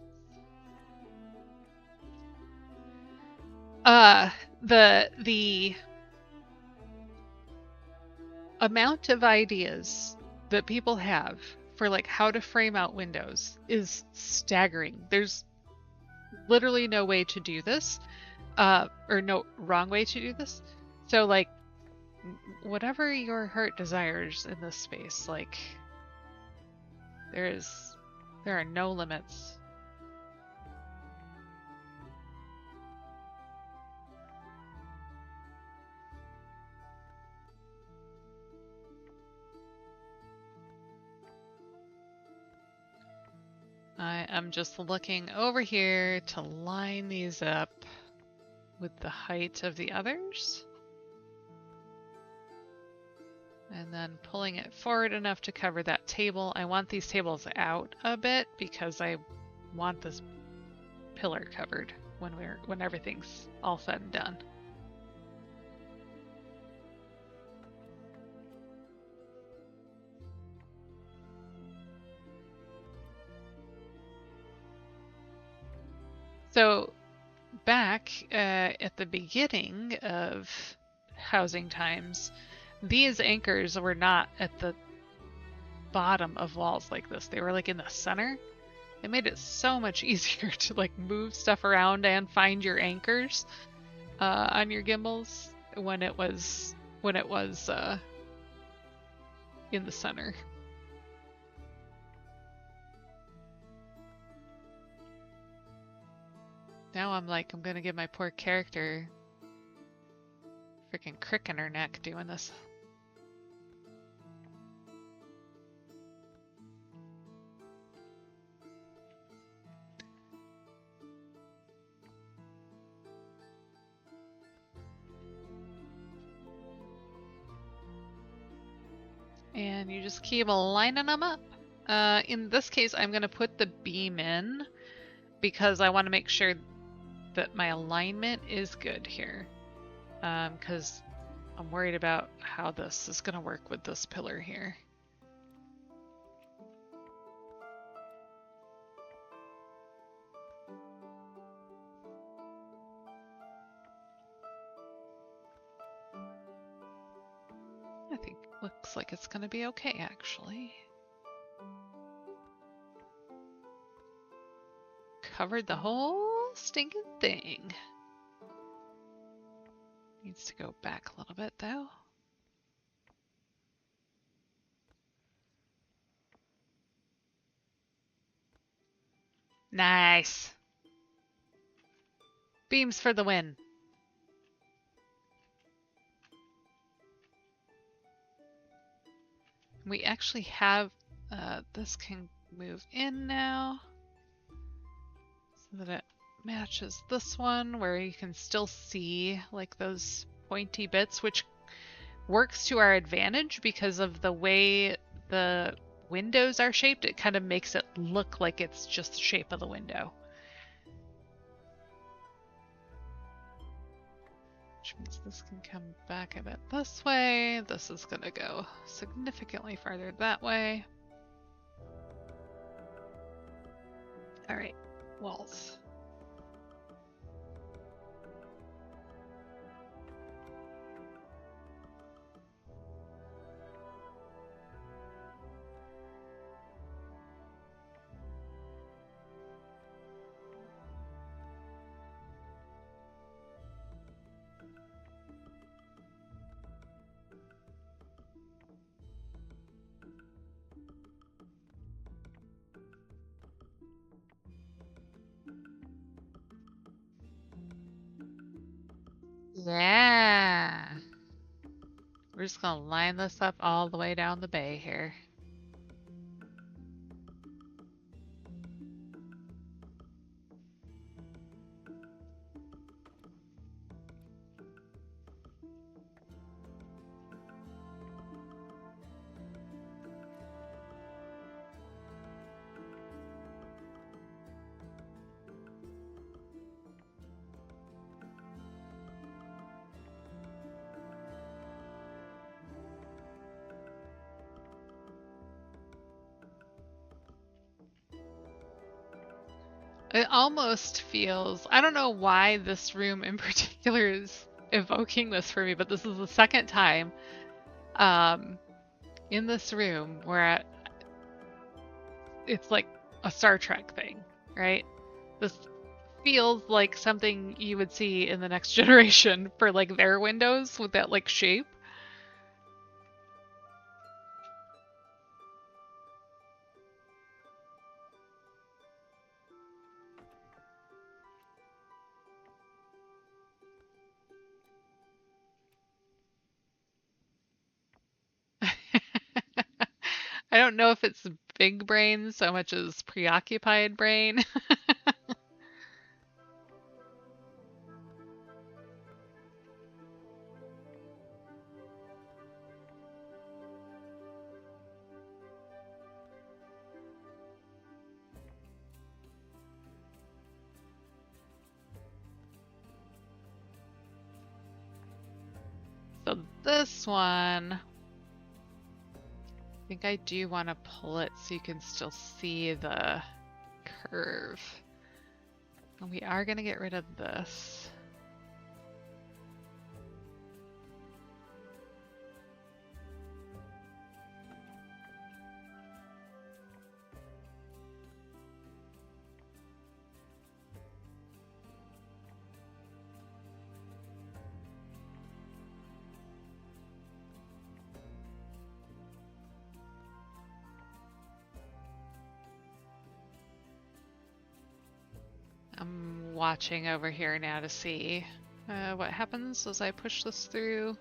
The amount of ideas that people have for like how to frame out windows is staggering. There's literally no way to do this, or no wrong way to do this. So like, whatever your heart desires in this space, like, there are no limits. I am just looking over here to line these up with the height of the others. And then pulling it forward enough to cover that table. I want these tables out a bit because I want this pillar covered when everything's all said and done. So back at the beginning of housing times, these anchors were not at the bottom of walls like this. They were like in the center. It made it so much easier to like move stuff around and find your anchors on your gimbals when it was in the center. Now I'm like, I'm gonna give my poor character freaking crick in her neck doing this. And you just keep lining them up. In this case, I'm gonna put the beam in because I want to make sure that my alignment is good here. Because I'm worried about how this is gonna work with this pillar here. I think looks like it's gonna be okay, actually. Covered the whole stinking thing. Needs to go back a little bit, though. Nice. Beams for the win. We actually have, this can move in now so that it matches this one where you can still see like those pointy bits, which works to our advantage because of the way the windows are shaped. It kind of makes it look like it's just the shape of the window. Which means this can come back a bit this way. This is going to go significantly farther that way. All right, walls. Yeah. We're just gonna line this up all the way down the bay here. It almost feels, I don't know why this room in particular is evoking this for me, but this is the second time in this room where it's like a Star Trek thing, right? This feels like something you would see in the Next Generation for like their windows with that like shape. I don't know if it's big brain so much as preoccupied brain. So this one, I think I do want to pull it so you can still see the curve. And we are going to get rid of this. watching over here now to see what happens as I push this through.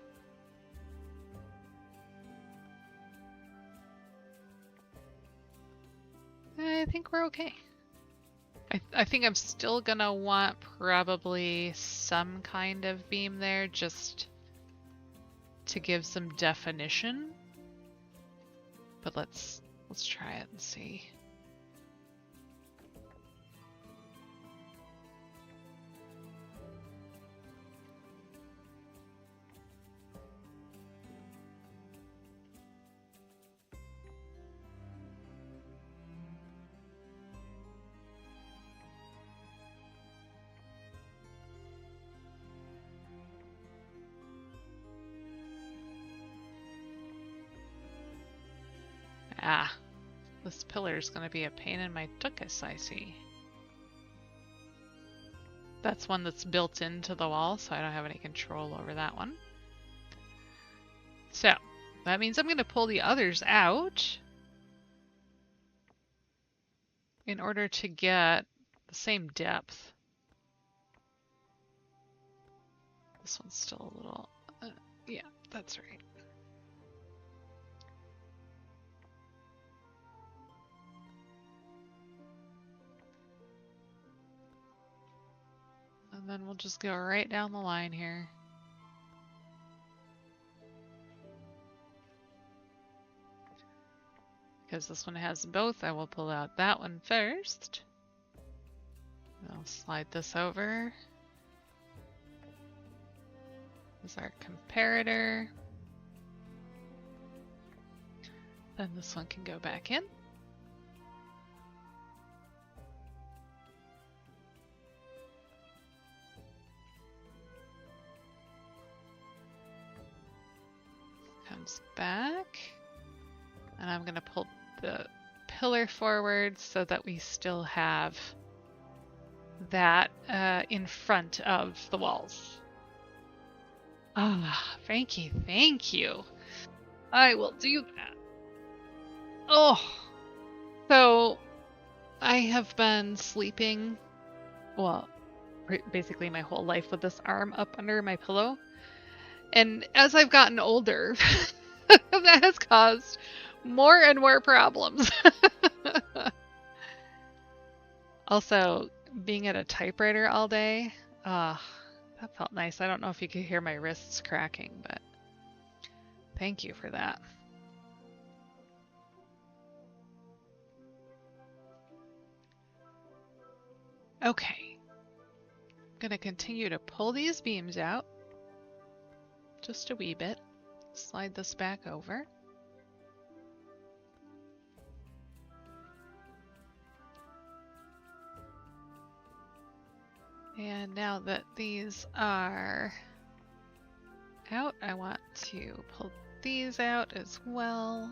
I think we're okay. I think I'm still gonna want probably some kind of beam there just to give some definition. But let's try it and see. Ah, this pillar is going to be a pain in my tuchus, I see. That's one that's built into the wall, so I don't have any control over that one. So, that means I'm going to pull the others out in order to get the same depth. This one's still a little... yeah, that's right. And then we'll just go right down the line here. Because this one has both, I will pull out that one first. I'll slide this over. This is our comparator. Then this one can go back in. Comes back. And I'm going to pull the pillar forward so that we still have that in front of the walls. Ah, Frankie, thank you. I will do that. Oh, so I have been sleeping, well, basically my whole life with this arm up under my pillow. And as I've gotten older, that has caused more and more problems. Also, being at a typewriter all day, that felt nice. I don't know if you could hear my wrists cracking, but thank you for that. Okay. I'm going to continue to pull these beams out just a wee bit. Slide this back over. And now that these are out, I want to pull these out as well.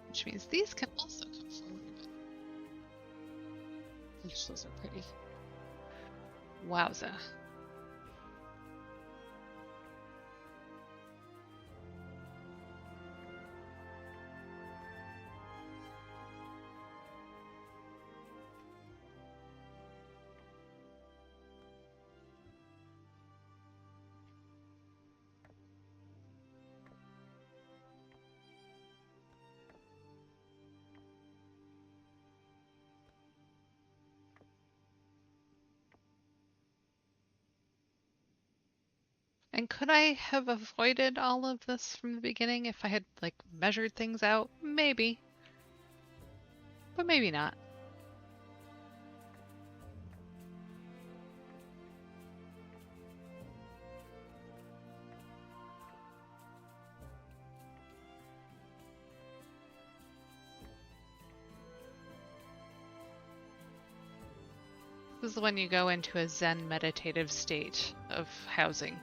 Which means these can also come forward a bit. Gosh, those are pretty. Wowza. And could I have avoided all of this from the beginning if I had, like, measured things out? Maybe. But maybe not. This is when you go into a Zen meditative state of housing.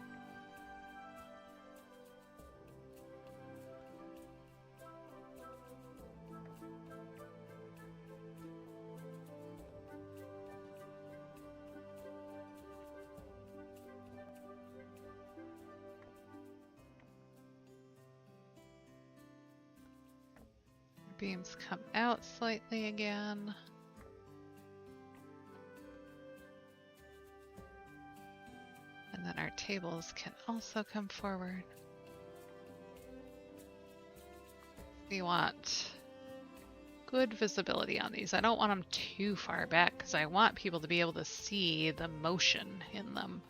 beams come out slightly again. And then our tables can also come forward. We want good visibility on these. I don't want them too far back because I want people to be able to see the motion in them.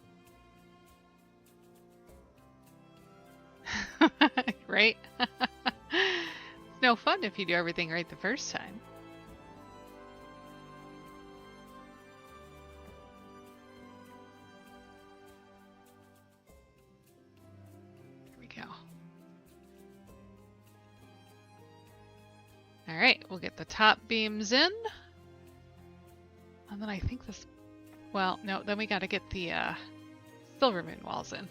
Right? It's no fun if you do everything right the first time. Here we go. All right, we'll get the top beams in. And then I think this, well, no, then we got to get the silver moon walls in.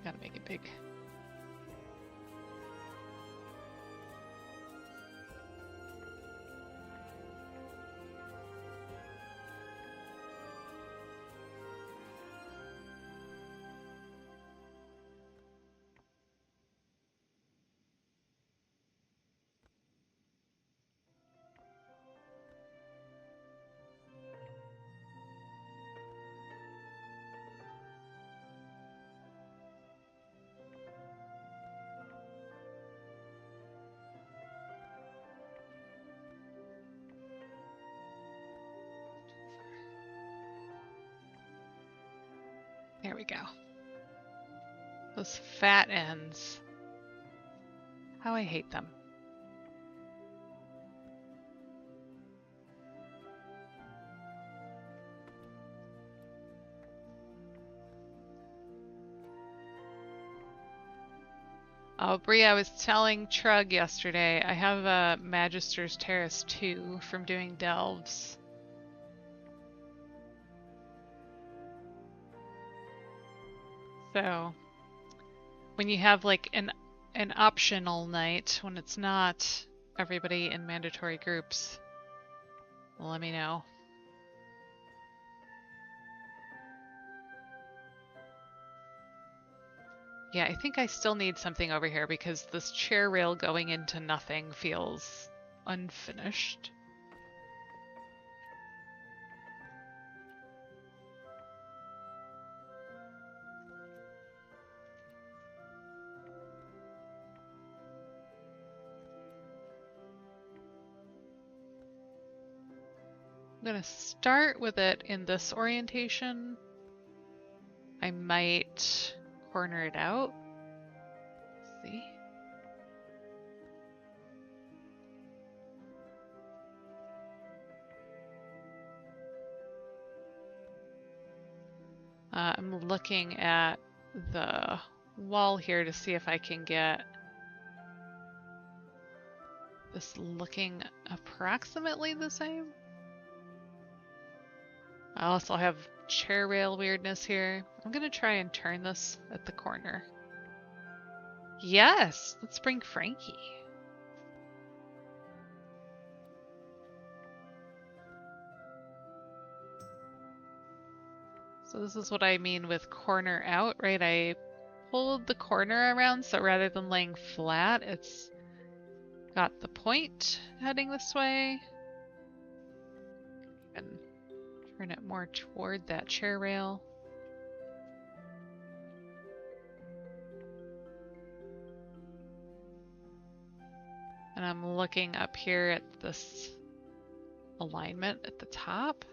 Got to make it big. There we go. Those fat ends. How I hate them. Oh, Bree, I was telling Trug yesterday, I have a Magister's Terrace 2 from doing delves. So, when you have like an optional night, when it's not everybody in mandatory groups, let me know. Yeah, I think I still need something over here because this chair rail going into nothing feels unfinished. I'm gonna start with it in this orientation. I might corner it out. Let's see. I'm looking at the wall here to see if I can get this looking approximately the same. I also have chair rail weirdness here. I'm gonna try and turn this at the corner. Yes, let's bring Frankie. So this is what I mean with corner out, right? I pulled the corner around, so rather than laying flat, it's got the point heading this way. And turn it more toward that chair rail. And I'm looking up here at this alignment at the top.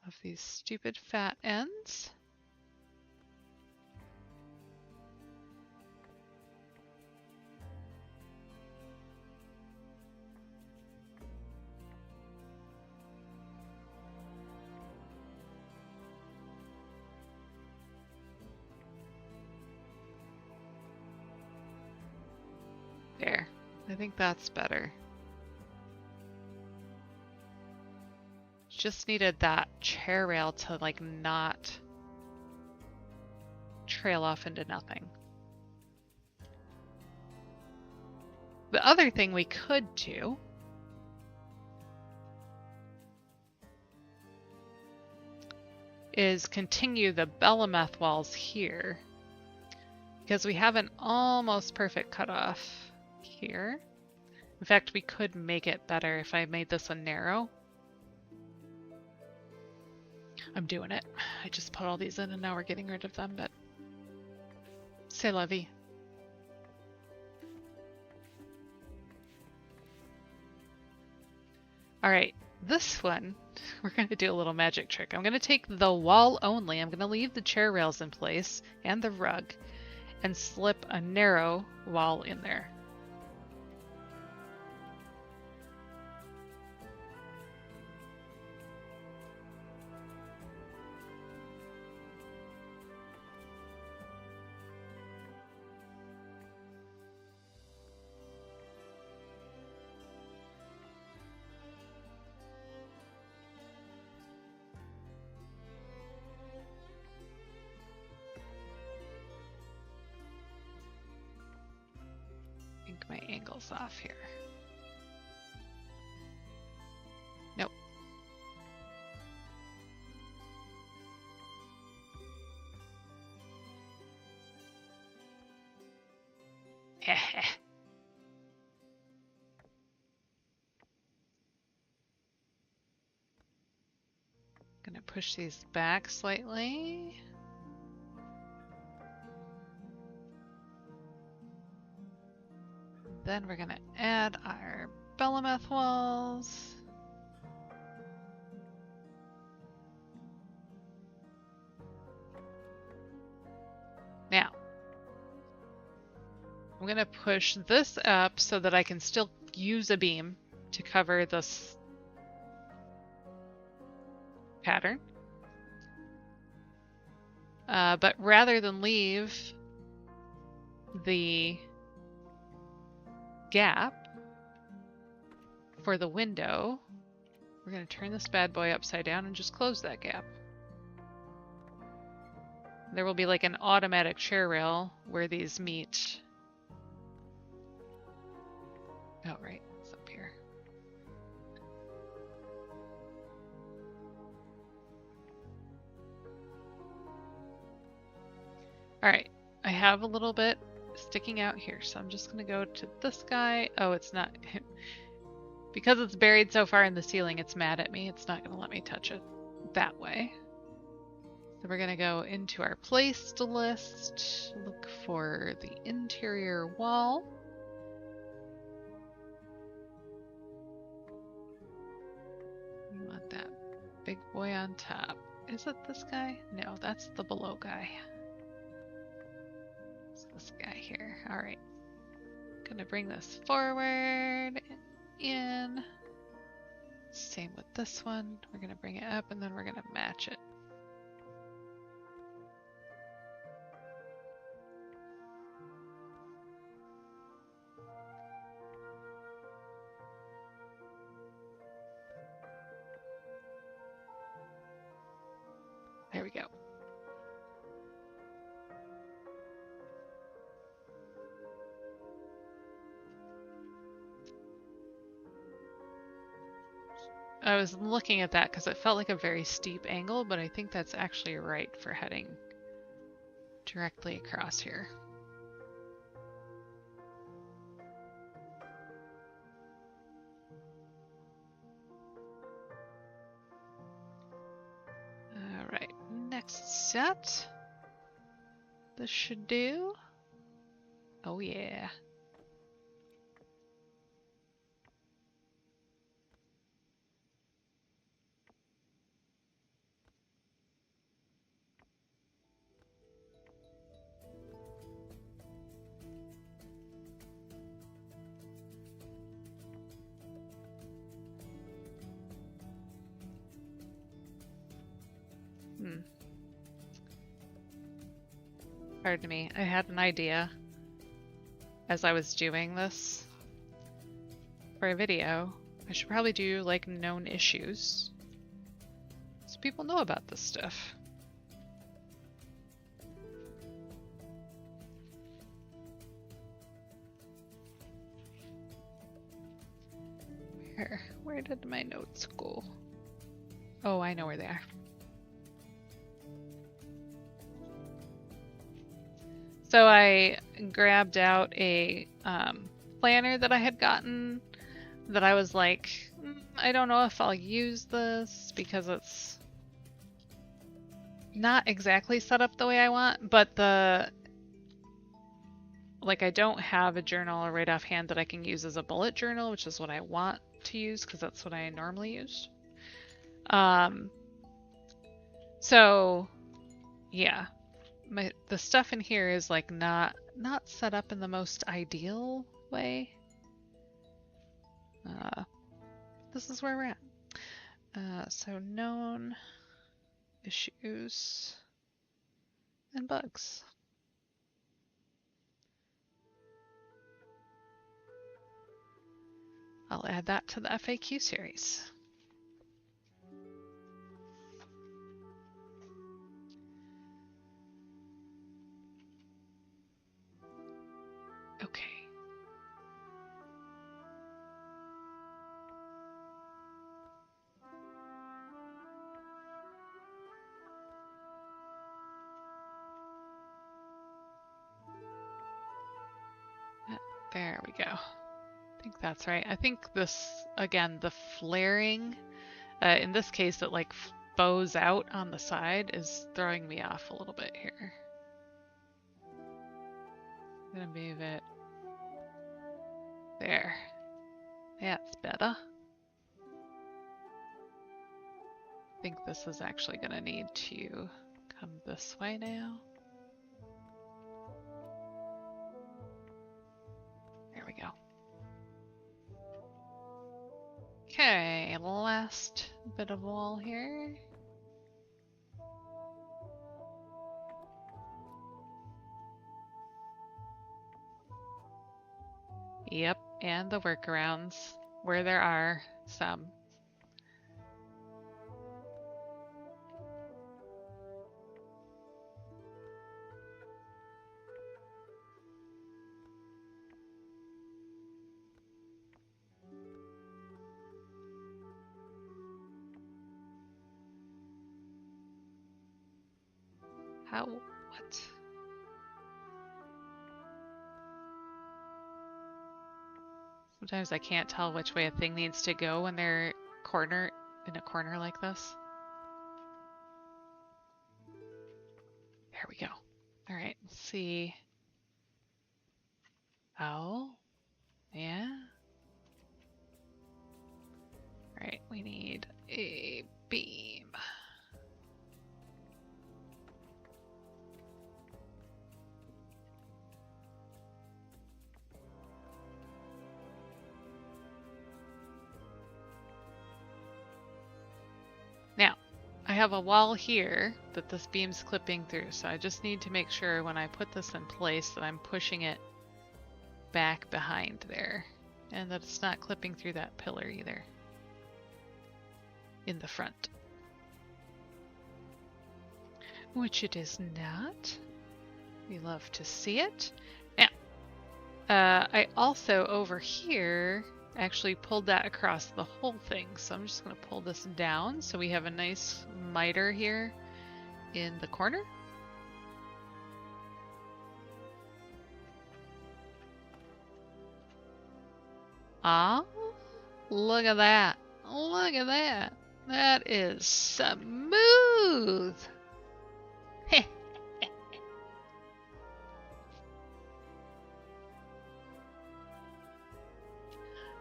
Of these stupid fat ends. There. I think that's better. Just needed that chair rail to like not trail off into nothing. The other thing we could do is continue the Belemeth walls here because we have an almost perfect cutoff here. In fact, we could make it better if I made this a narrow. I'm doing it. I just put all these in and now we're getting rid of them, but c'est la vie. All right, this one, we're going to do a little magic trick. I'm going to take the wall only. I'm going to leave the chair rails in place and the rug and slip a narrow wall in there. My angle's off here. Nope. Gonna push these back slightly. Then we're gonna add our Bellameth walls. Now, I'm gonna push this up so that I can still use a beam to cover this pattern. But rather than leave the gap for the window, we're going to turn this bad boy upside down and just close that gap. There will be like an automatic chair rail where these meet. Oh, right, it's up here. All right, I have a little bit sticking out here, so I'm just gonna go to this guy. Oh, it's not because it's buried so far in the ceiling, it's mad at me. It's not gonna let me touch it that way. So we're gonna go into our placed list, look for the interior wall. We want that big boy on top. Is it this guy? No, that's the below guy. This guy here. All right. Gonna bring this forward and in. Same with this one. We're gonna bring it up and then we're gonna match it. There we go. I was looking at that because it felt like a very steep angle, but I think that's actually right for heading directly across here. All right, next set. This should do. Oh yeah. Pardon me, I had an idea as I was doing this for a video. I should probably do like known issues so people know about this stuff. Where did my notes go? Oh, I know where they are. So I grabbed out a planner that I had gotten that I was like, I don't know if I'll use this because it's not exactly set up the way I want, but I don't have a journal right offhand that I can use as a bullet journal, which is what I want to use because that's what I normally use. So yeah, the stuff in here is like not set up in the most ideal way. This is where we're at. So known issues and bugs. I'll add that to the FAQ series. Okay. There we go. I think that's right. I think this, again, the flaring, in this case it like bows out on the side, is throwing me off a little bit here. I'm gonna move it. There. That's better. I think this is actually gonna need to come this way now. There we go. Okay, last bit of wall here. Yep, and the workarounds, where there are some. How? What? Sometimes I can't tell which way a thing needs to go when they're in a corner like this. There we go. All right, let's see. Oh, yeah. All right, we need a beam. Now, I have a wall here that this beam's clipping through, so I just need to make sure when I put this in place that I'm pushing it back behind there, and that it's not clipping through that pillar either in the front. Which it is not. We love to see it. Now, I also over here actually pulled that across the whole thing, so I'm just going to pull this down so we have a nice miter here in the corner. Ah, look at that. Look at that. That is smooth.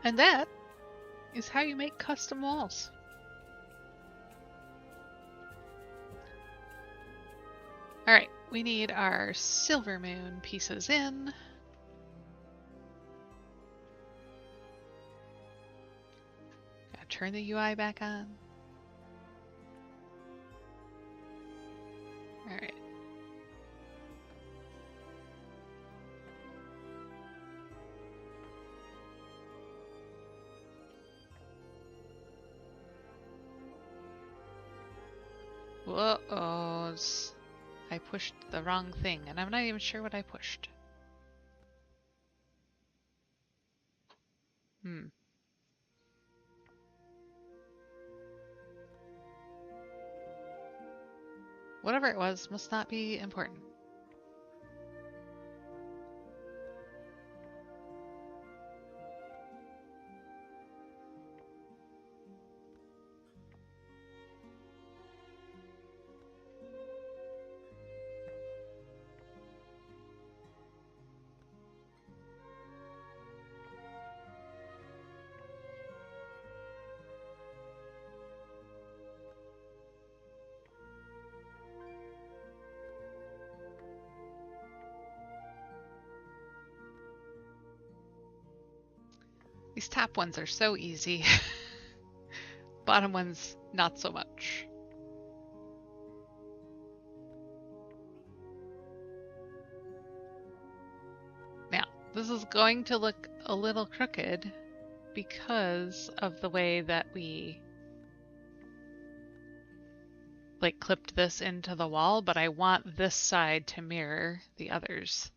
And that is how you make custom walls. All right, we need our silver moon pieces in. Gotta turn the UI back on. All right. Whoa, I pushed the wrong thing, and I'm not even sure what I pushed. Whatever it was must not be important. These top ones are so easy. Bottom ones, not so much. Now, this is going to look a little crooked because of the way that we like clipped this into the wall, but I want this side to mirror the others.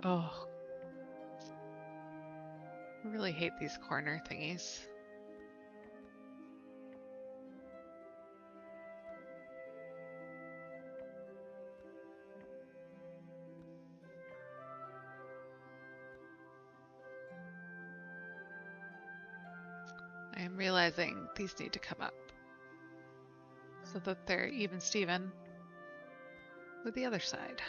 Oh, I really hate these corner thingies. I am realizing these need to come up so that they're even Steven with the other side.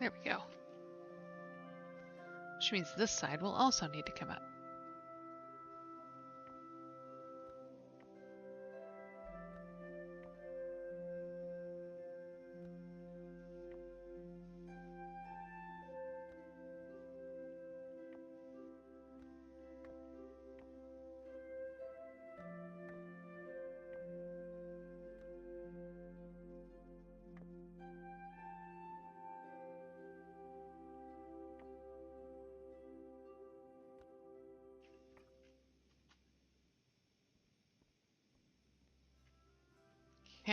There we go. Which means this side will also need to come up. Okay.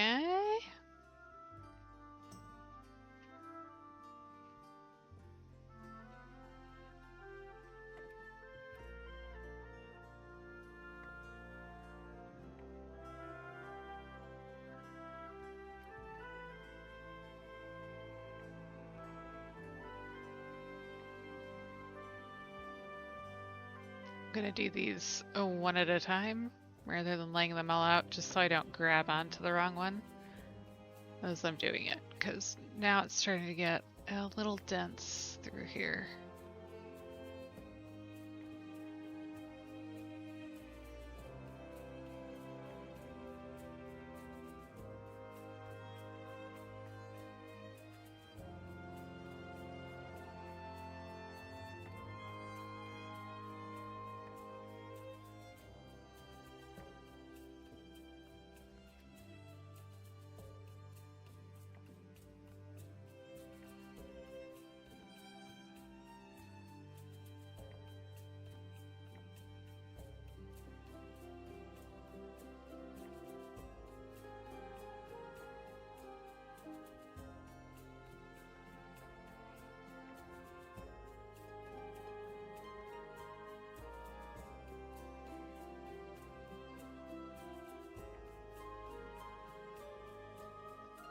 I'm gonna do these one at a time rather than laying them all out just so I don't grab onto the wrong one as I'm doing it, because now it's starting to get a little dense through here.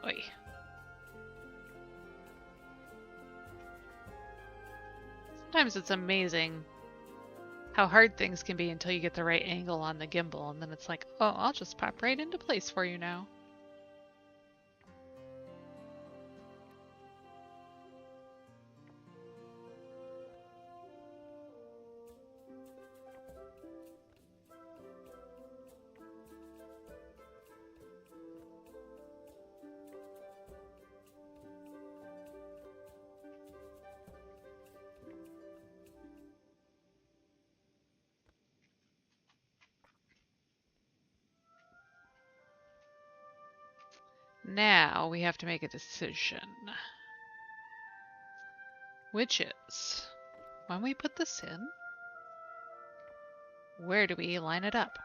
Oy. Sometimes it's amazing how hard things can be until you get the right angle on the gimbal, and then it's like, oh, I'll just pop right into place for you now. Now we have to make a decision. Which is, when we put this in, where do we line it up?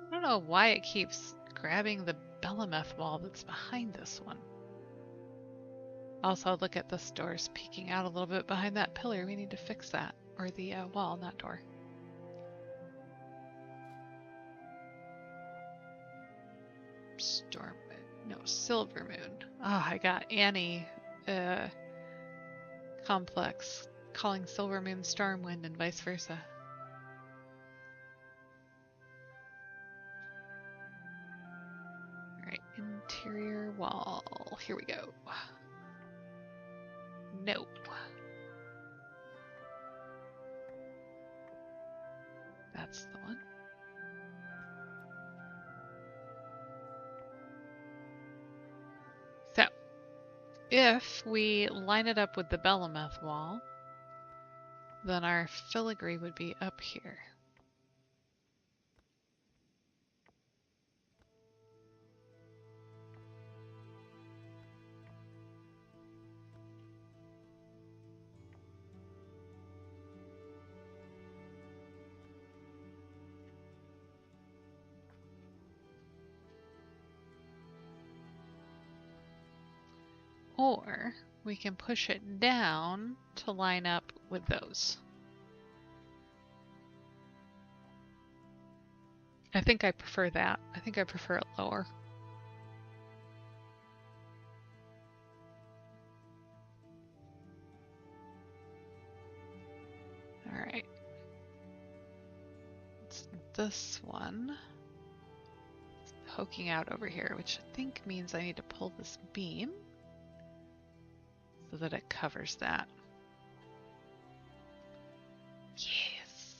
I don't know why it keeps grabbing the Bellameth wall that's behind this one. Also, look at this door's peeking out a little bit behind that pillar. We need to fix that. Or the wall, not door. Storm No, Silver Moon. Oh, I got Annie complex calling Silver Moon Stormwind and vice versa. Alright, interior wall. Here we go. No. That's the one. So, if we line it up with the Belemeth wall, then our filigree would be up here. Or we can push it down to line up with those. I think I prefer that. I think I prefer it lower. All right. It's this one. It's poking out over here, which I think means I need to pull this beam so that it covers that. Yes.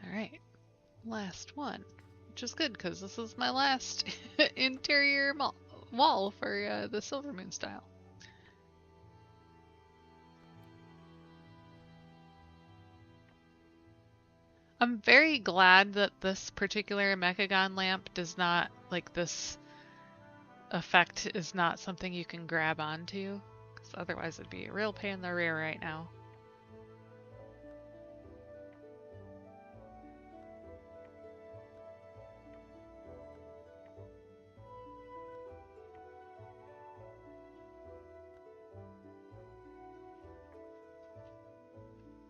All right. Last one, which is good because this is my last interior wall for the Silver Moon style. I'm very glad that this particular Mechagon lamp does not, like, this effect is not something you can grab onto, because otherwise it'd be a real pain in the rear right now.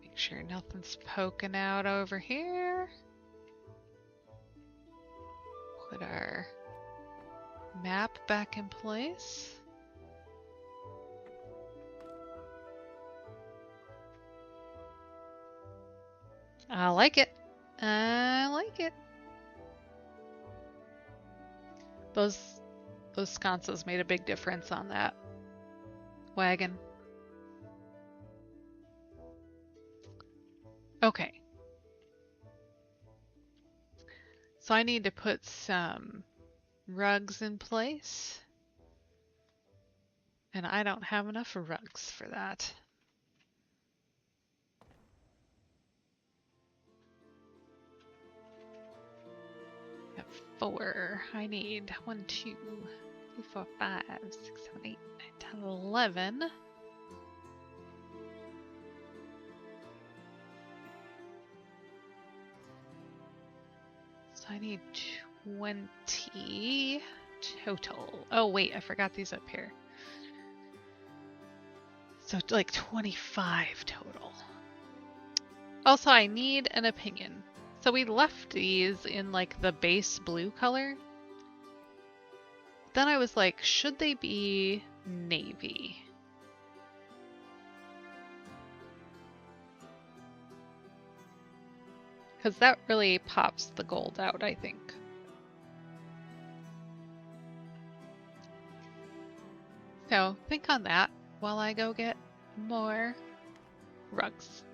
Make sure nothing's poking out over here. Put our map back in place. I like it. I like it. Those sconces made a big difference on that wagon. Okay. So I need to put some rugs in place. And I don't have enough rugs for that. I have 4. I need 1, 2, 3, 4, 5, 6, 7, 8, 9, 10, 11. So I need 20 total. Oh wait, I forgot these up here. So like 25 total. Also, I need an opinion. So we left these in like the base blue color. Then I was like, should they be navy? Because that really pops the gold out, I think. So think on that while I go get more rugs.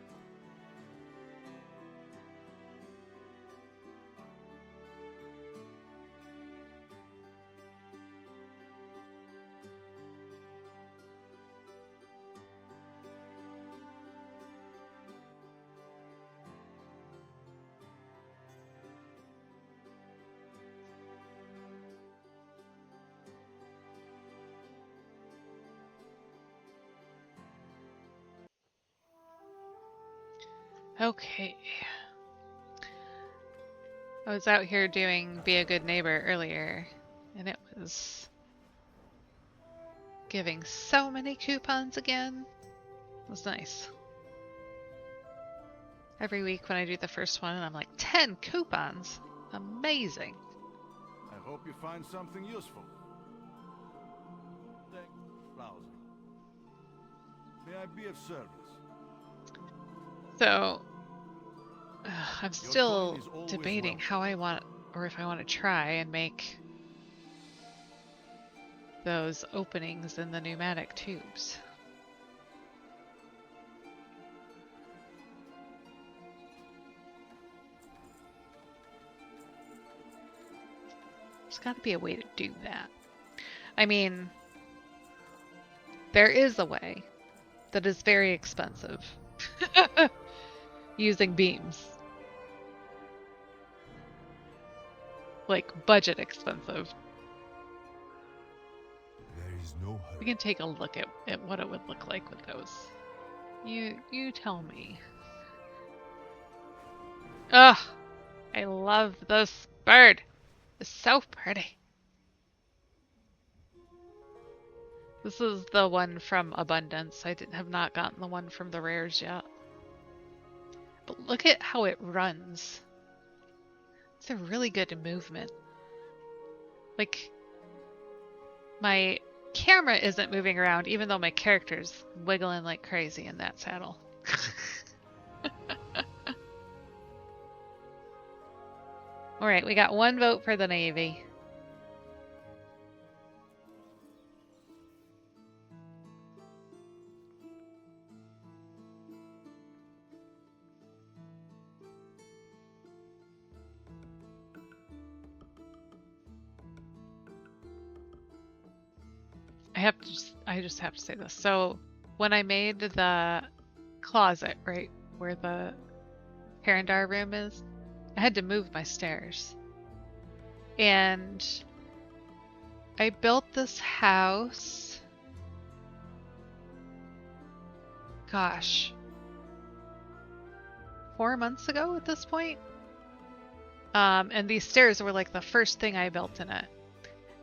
Okay. I was out here doing Be a Good Neighbor earlier, and it was giving so many coupons again. It was nice. every week when I do the first one, and I'm like, 10 coupons. Amazing. I hope you find something useful. Thank Flowers. May I be of service? So I'm Your still coin is always debating welcome. how I want, or if I want to try and make those openings in the pneumatic tubes. There's got to be a way to do that. I mean, there is a way that is very expensive using beams. Like budget expensive. There is no hurry. We can take a look at what it would look like with those. You tell me. Ugh! I love this bird. It's so pretty. This is the one from Abundance. I have not gotten the one from the rares yet. But look at how it runs. It's a really good movement. Like, my camera isn't moving around, even though my character's wiggling like crazy in that saddle. Alright, we got one vote for the Navy. I just have to say this. So when I made the closet, right, where the Parandar room is, I had to move my stairs. And I built this house, gosh, 4 months ago at this point. And these stairs were like the first thing I built in it.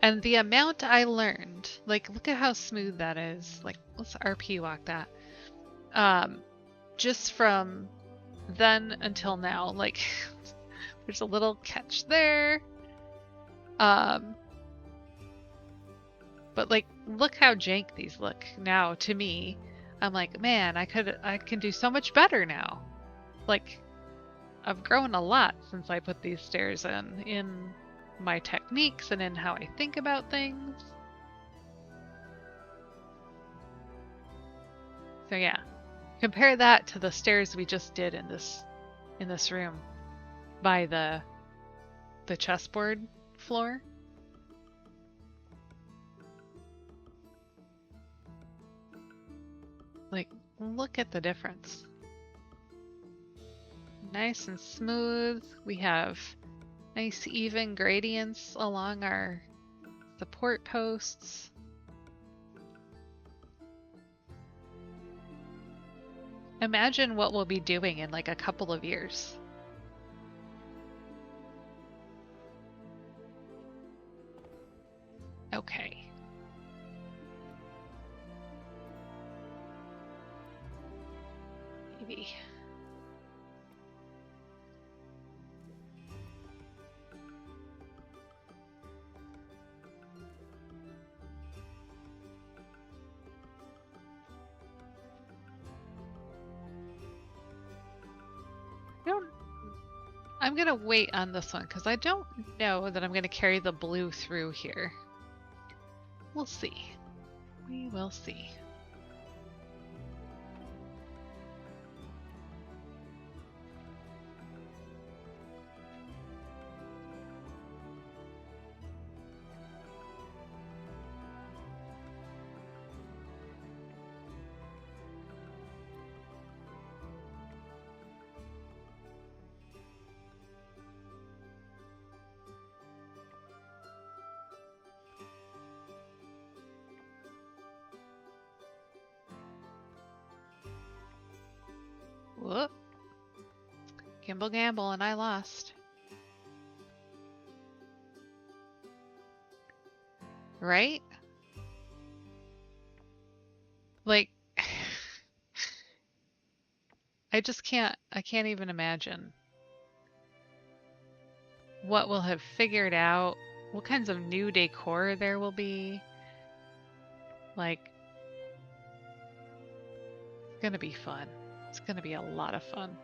And the amount I learned, like, look at how smooth that is. Like, let's RP walk that. Just from then until now, like, there's a little catch there. But like, look how jank these look now to me. I'm like, man, I can do so much better now. Like, I've grown a lot since I put these stairs in my techniques and in how I think about things. So yeah, compare that to the stairs we just did in this room by the chessboard floor. Like, look at the difference. Nice and smooth. We have nice even gradients along our support posts. Imagine what we'll be doing in like a couple of years. Okay. Maybe. I'm gonna wait on this one because I don't know that I'm gonna carry the blue through here. We'll see. We will see. Whoop. Gamble, and I lost. Right? Like, I just can't, I can't even imagine what we'll have figured out, what kinds of new decor there will be. Like, it's gonna be fun. It's gonna be a lot of fun.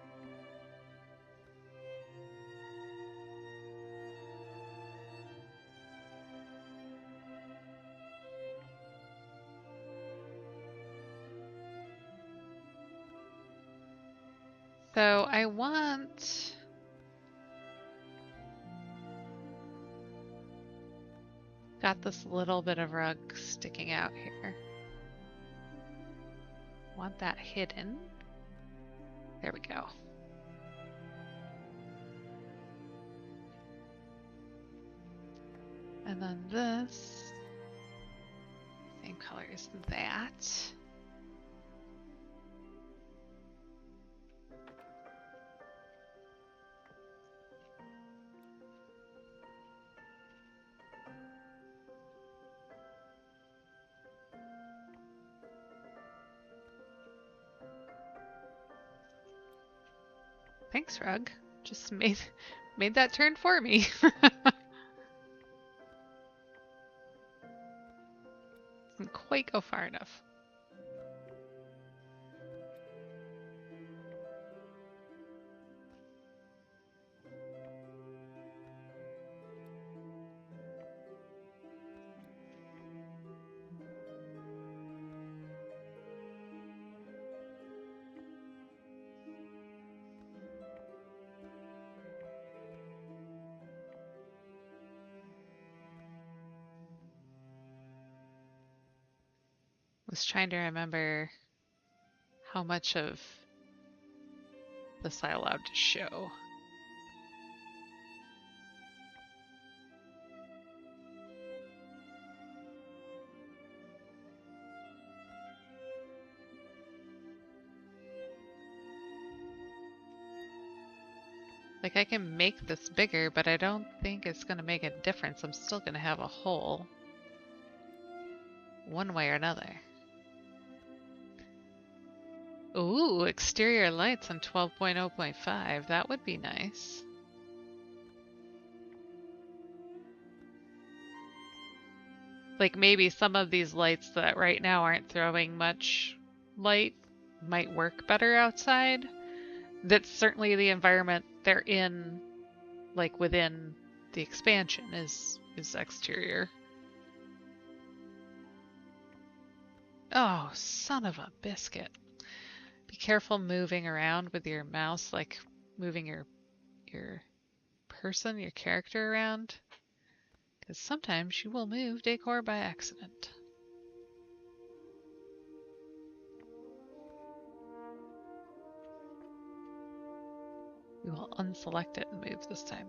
So I want... Got this little bit of rug sticking out here. Want that hidden. There we go. And then this, same color as that. Thanks, rug. Just made that turn for me. Didn't quite go far enough. Was trying to remember how much of this I allowed to show. Like, I can make this bigger, but I don't think it's going to make a difference. I'm still going to have a hole one way or another. Ooh, exterior lights on 12.0.5. That would be nice. Like, maybe some of these lights that right now aren't throwing much light might work better outside. That's certainly the environment they're in, like within the expansion is exterior. Oh, son of a biscuit. Be careful moving around with your mouse, like moving your person, your character around, because sometimes you will move decor by accident. We will unselect it and move this time.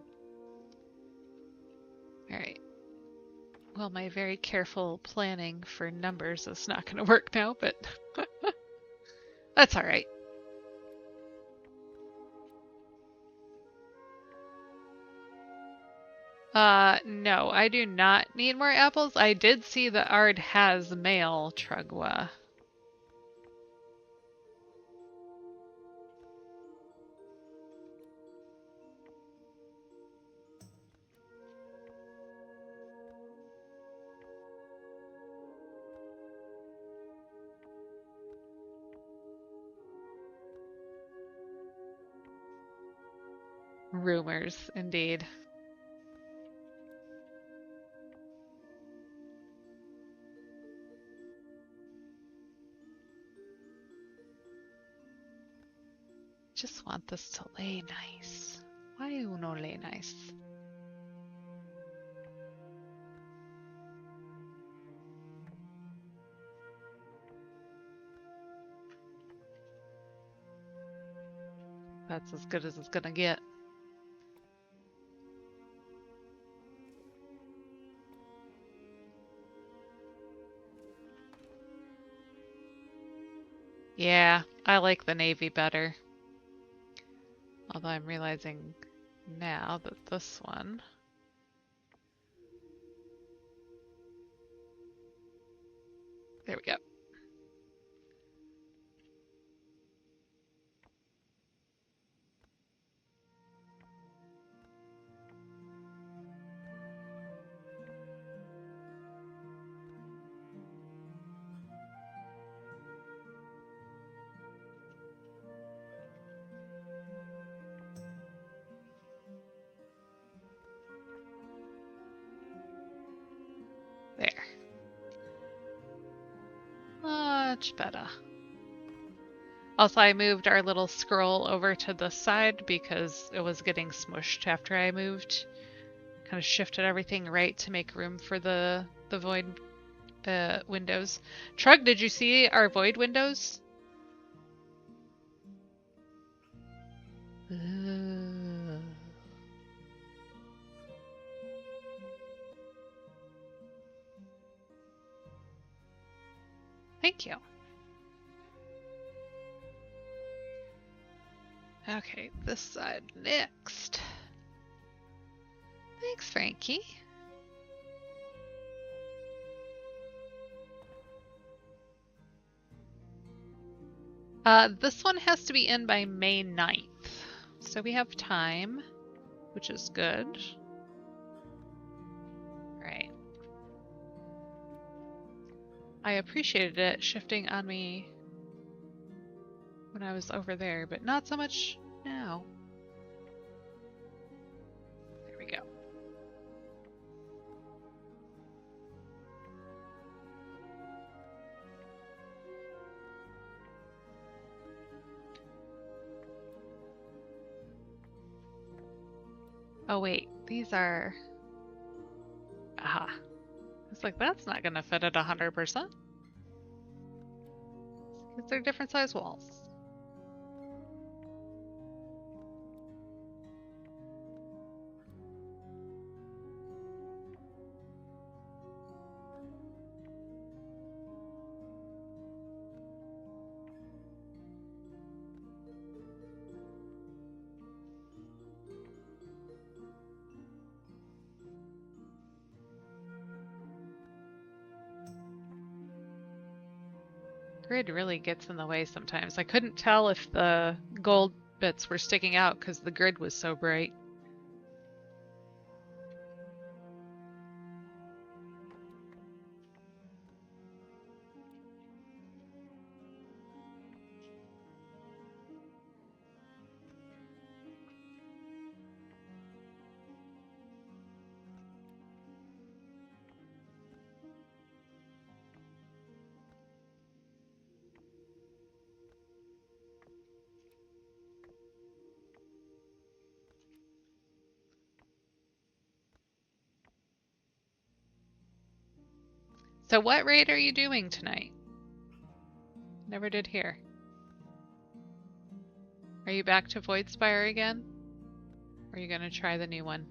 Alright. Well, my very careful planning for numbers is not going to work now, but that's alright. No, I do not need more apples. I did see that Ard has mail, Trugwa. Rumors, indeed. Just want this to lay nice. Why you no lay nice? That's as good as it's gonna get. Yeah, I like the navy better. Although I'm realizing now that this one... There we go. Much better. Also, I moved our little scroll over to the side because it was getting smushed after I moved. Kind of shifted everything right to make room for the void windows. Trug, did you see our void windows? Thank you. Okay, this side next. Thanks, Frankie. This one has to be in by May 9th. So we have time, which is good. Right. I appreciated it shifting on me when I was over there, but not so much now. There we go. Oh wait, these are... Aha. It's like, that's not gonna fit at 100%. Because they're different size walls. Grid really gets in the way sometimes. I couldn't tell if the gold bits were sticking out because the grid was so bright. So what raid are you doing tonight? Never did hear. Are you back to Voidspire again? Or are you gonna try the new one?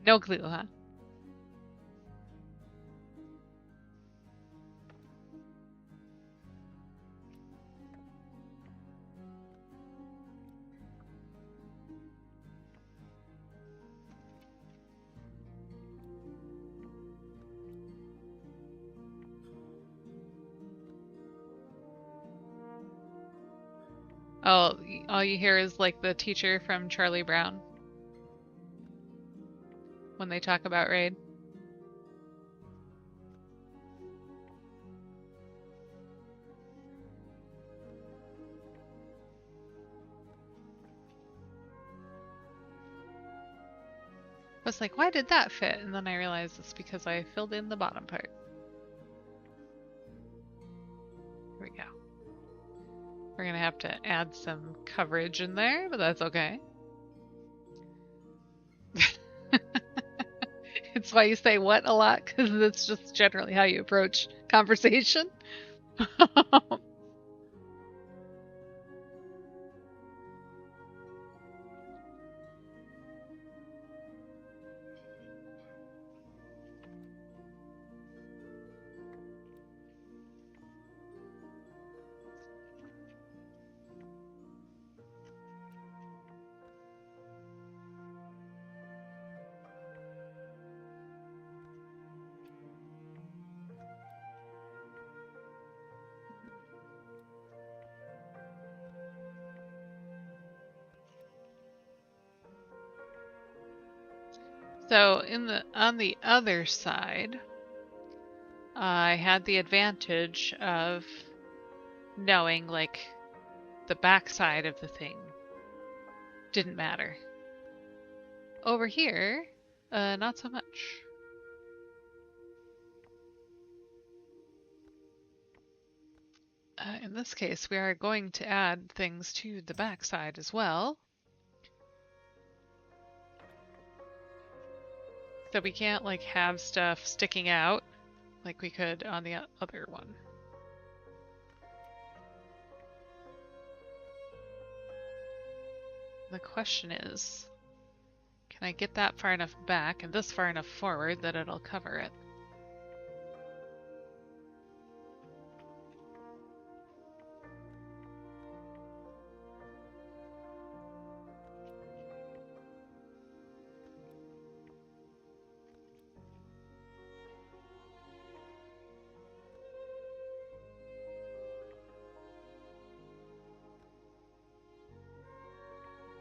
No clue, huh? Oh, all you hear is like the teacher from Charlie Brown when they talk about raid. I was like, why did that fit? And then I realized it's because I filled in the bottom part. Here we go. We're gonna have to add some coverage in there, but that's okay. It's why you say what a lot, because that's just generally how you approach conversation. So on the other side, I had the advantage of knowing like the back side of the thing didn't matter. Over here, Not so much. In this case, we are going to add things to the backside as well. So we can't like have stuff sticking out like we could on the other one. The question is, can I get that far enough back and this far enough forward that it'll cover it?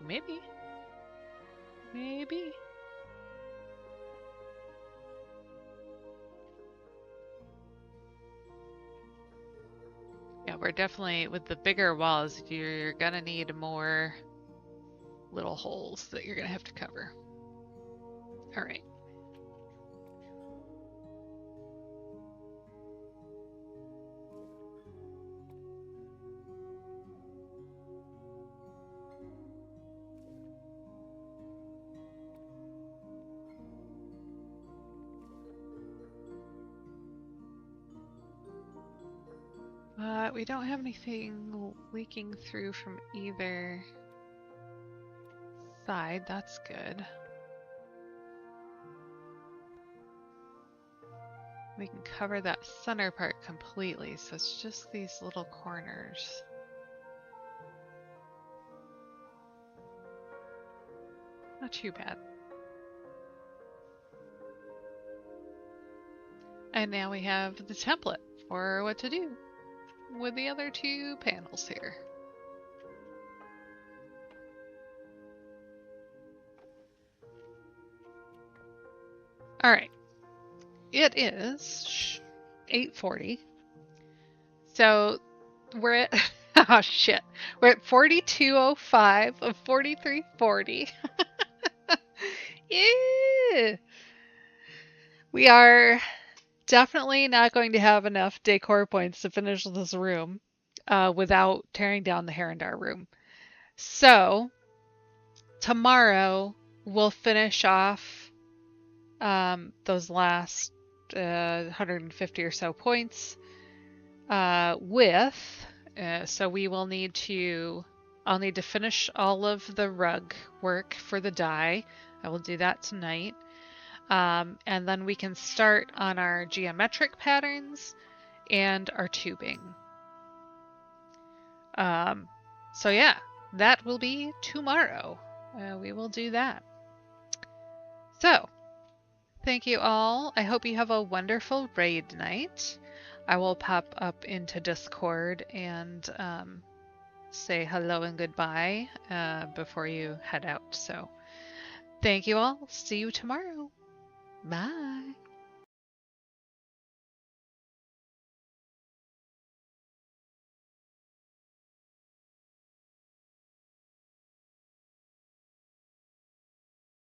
Maybe. Maybe. Yeah, we're definitely, with the bigger walls, you're gonna need more little holes that you're gonna have to cover. All right. We don't have anything leaking through from either side. That's good. We can cover that center part completely, so it's just these little corners. Not too bad. And now we have the template for what to do with the other two panels here. All right. It is 8:40. So we're at oh shit. We're at 42:05 of 43:40. Yeah. We are definitely not going to have enough decor points to finish this room without tearing down the Herondar room. So tomorrow we'll finish off those last 150 or so points so we will need to, I'll need to finish all of the rug work for the dye. I will do that tonight. And then we can start on our geometric patterns and our tubing. So yeah, that will be tomorrow. We will do that. So, thank you all. I hope you have a wonderful raid night. I will pop up into Discord and say hello and goodbye before you head out. So, thank you all. See you tomorrow. Bye.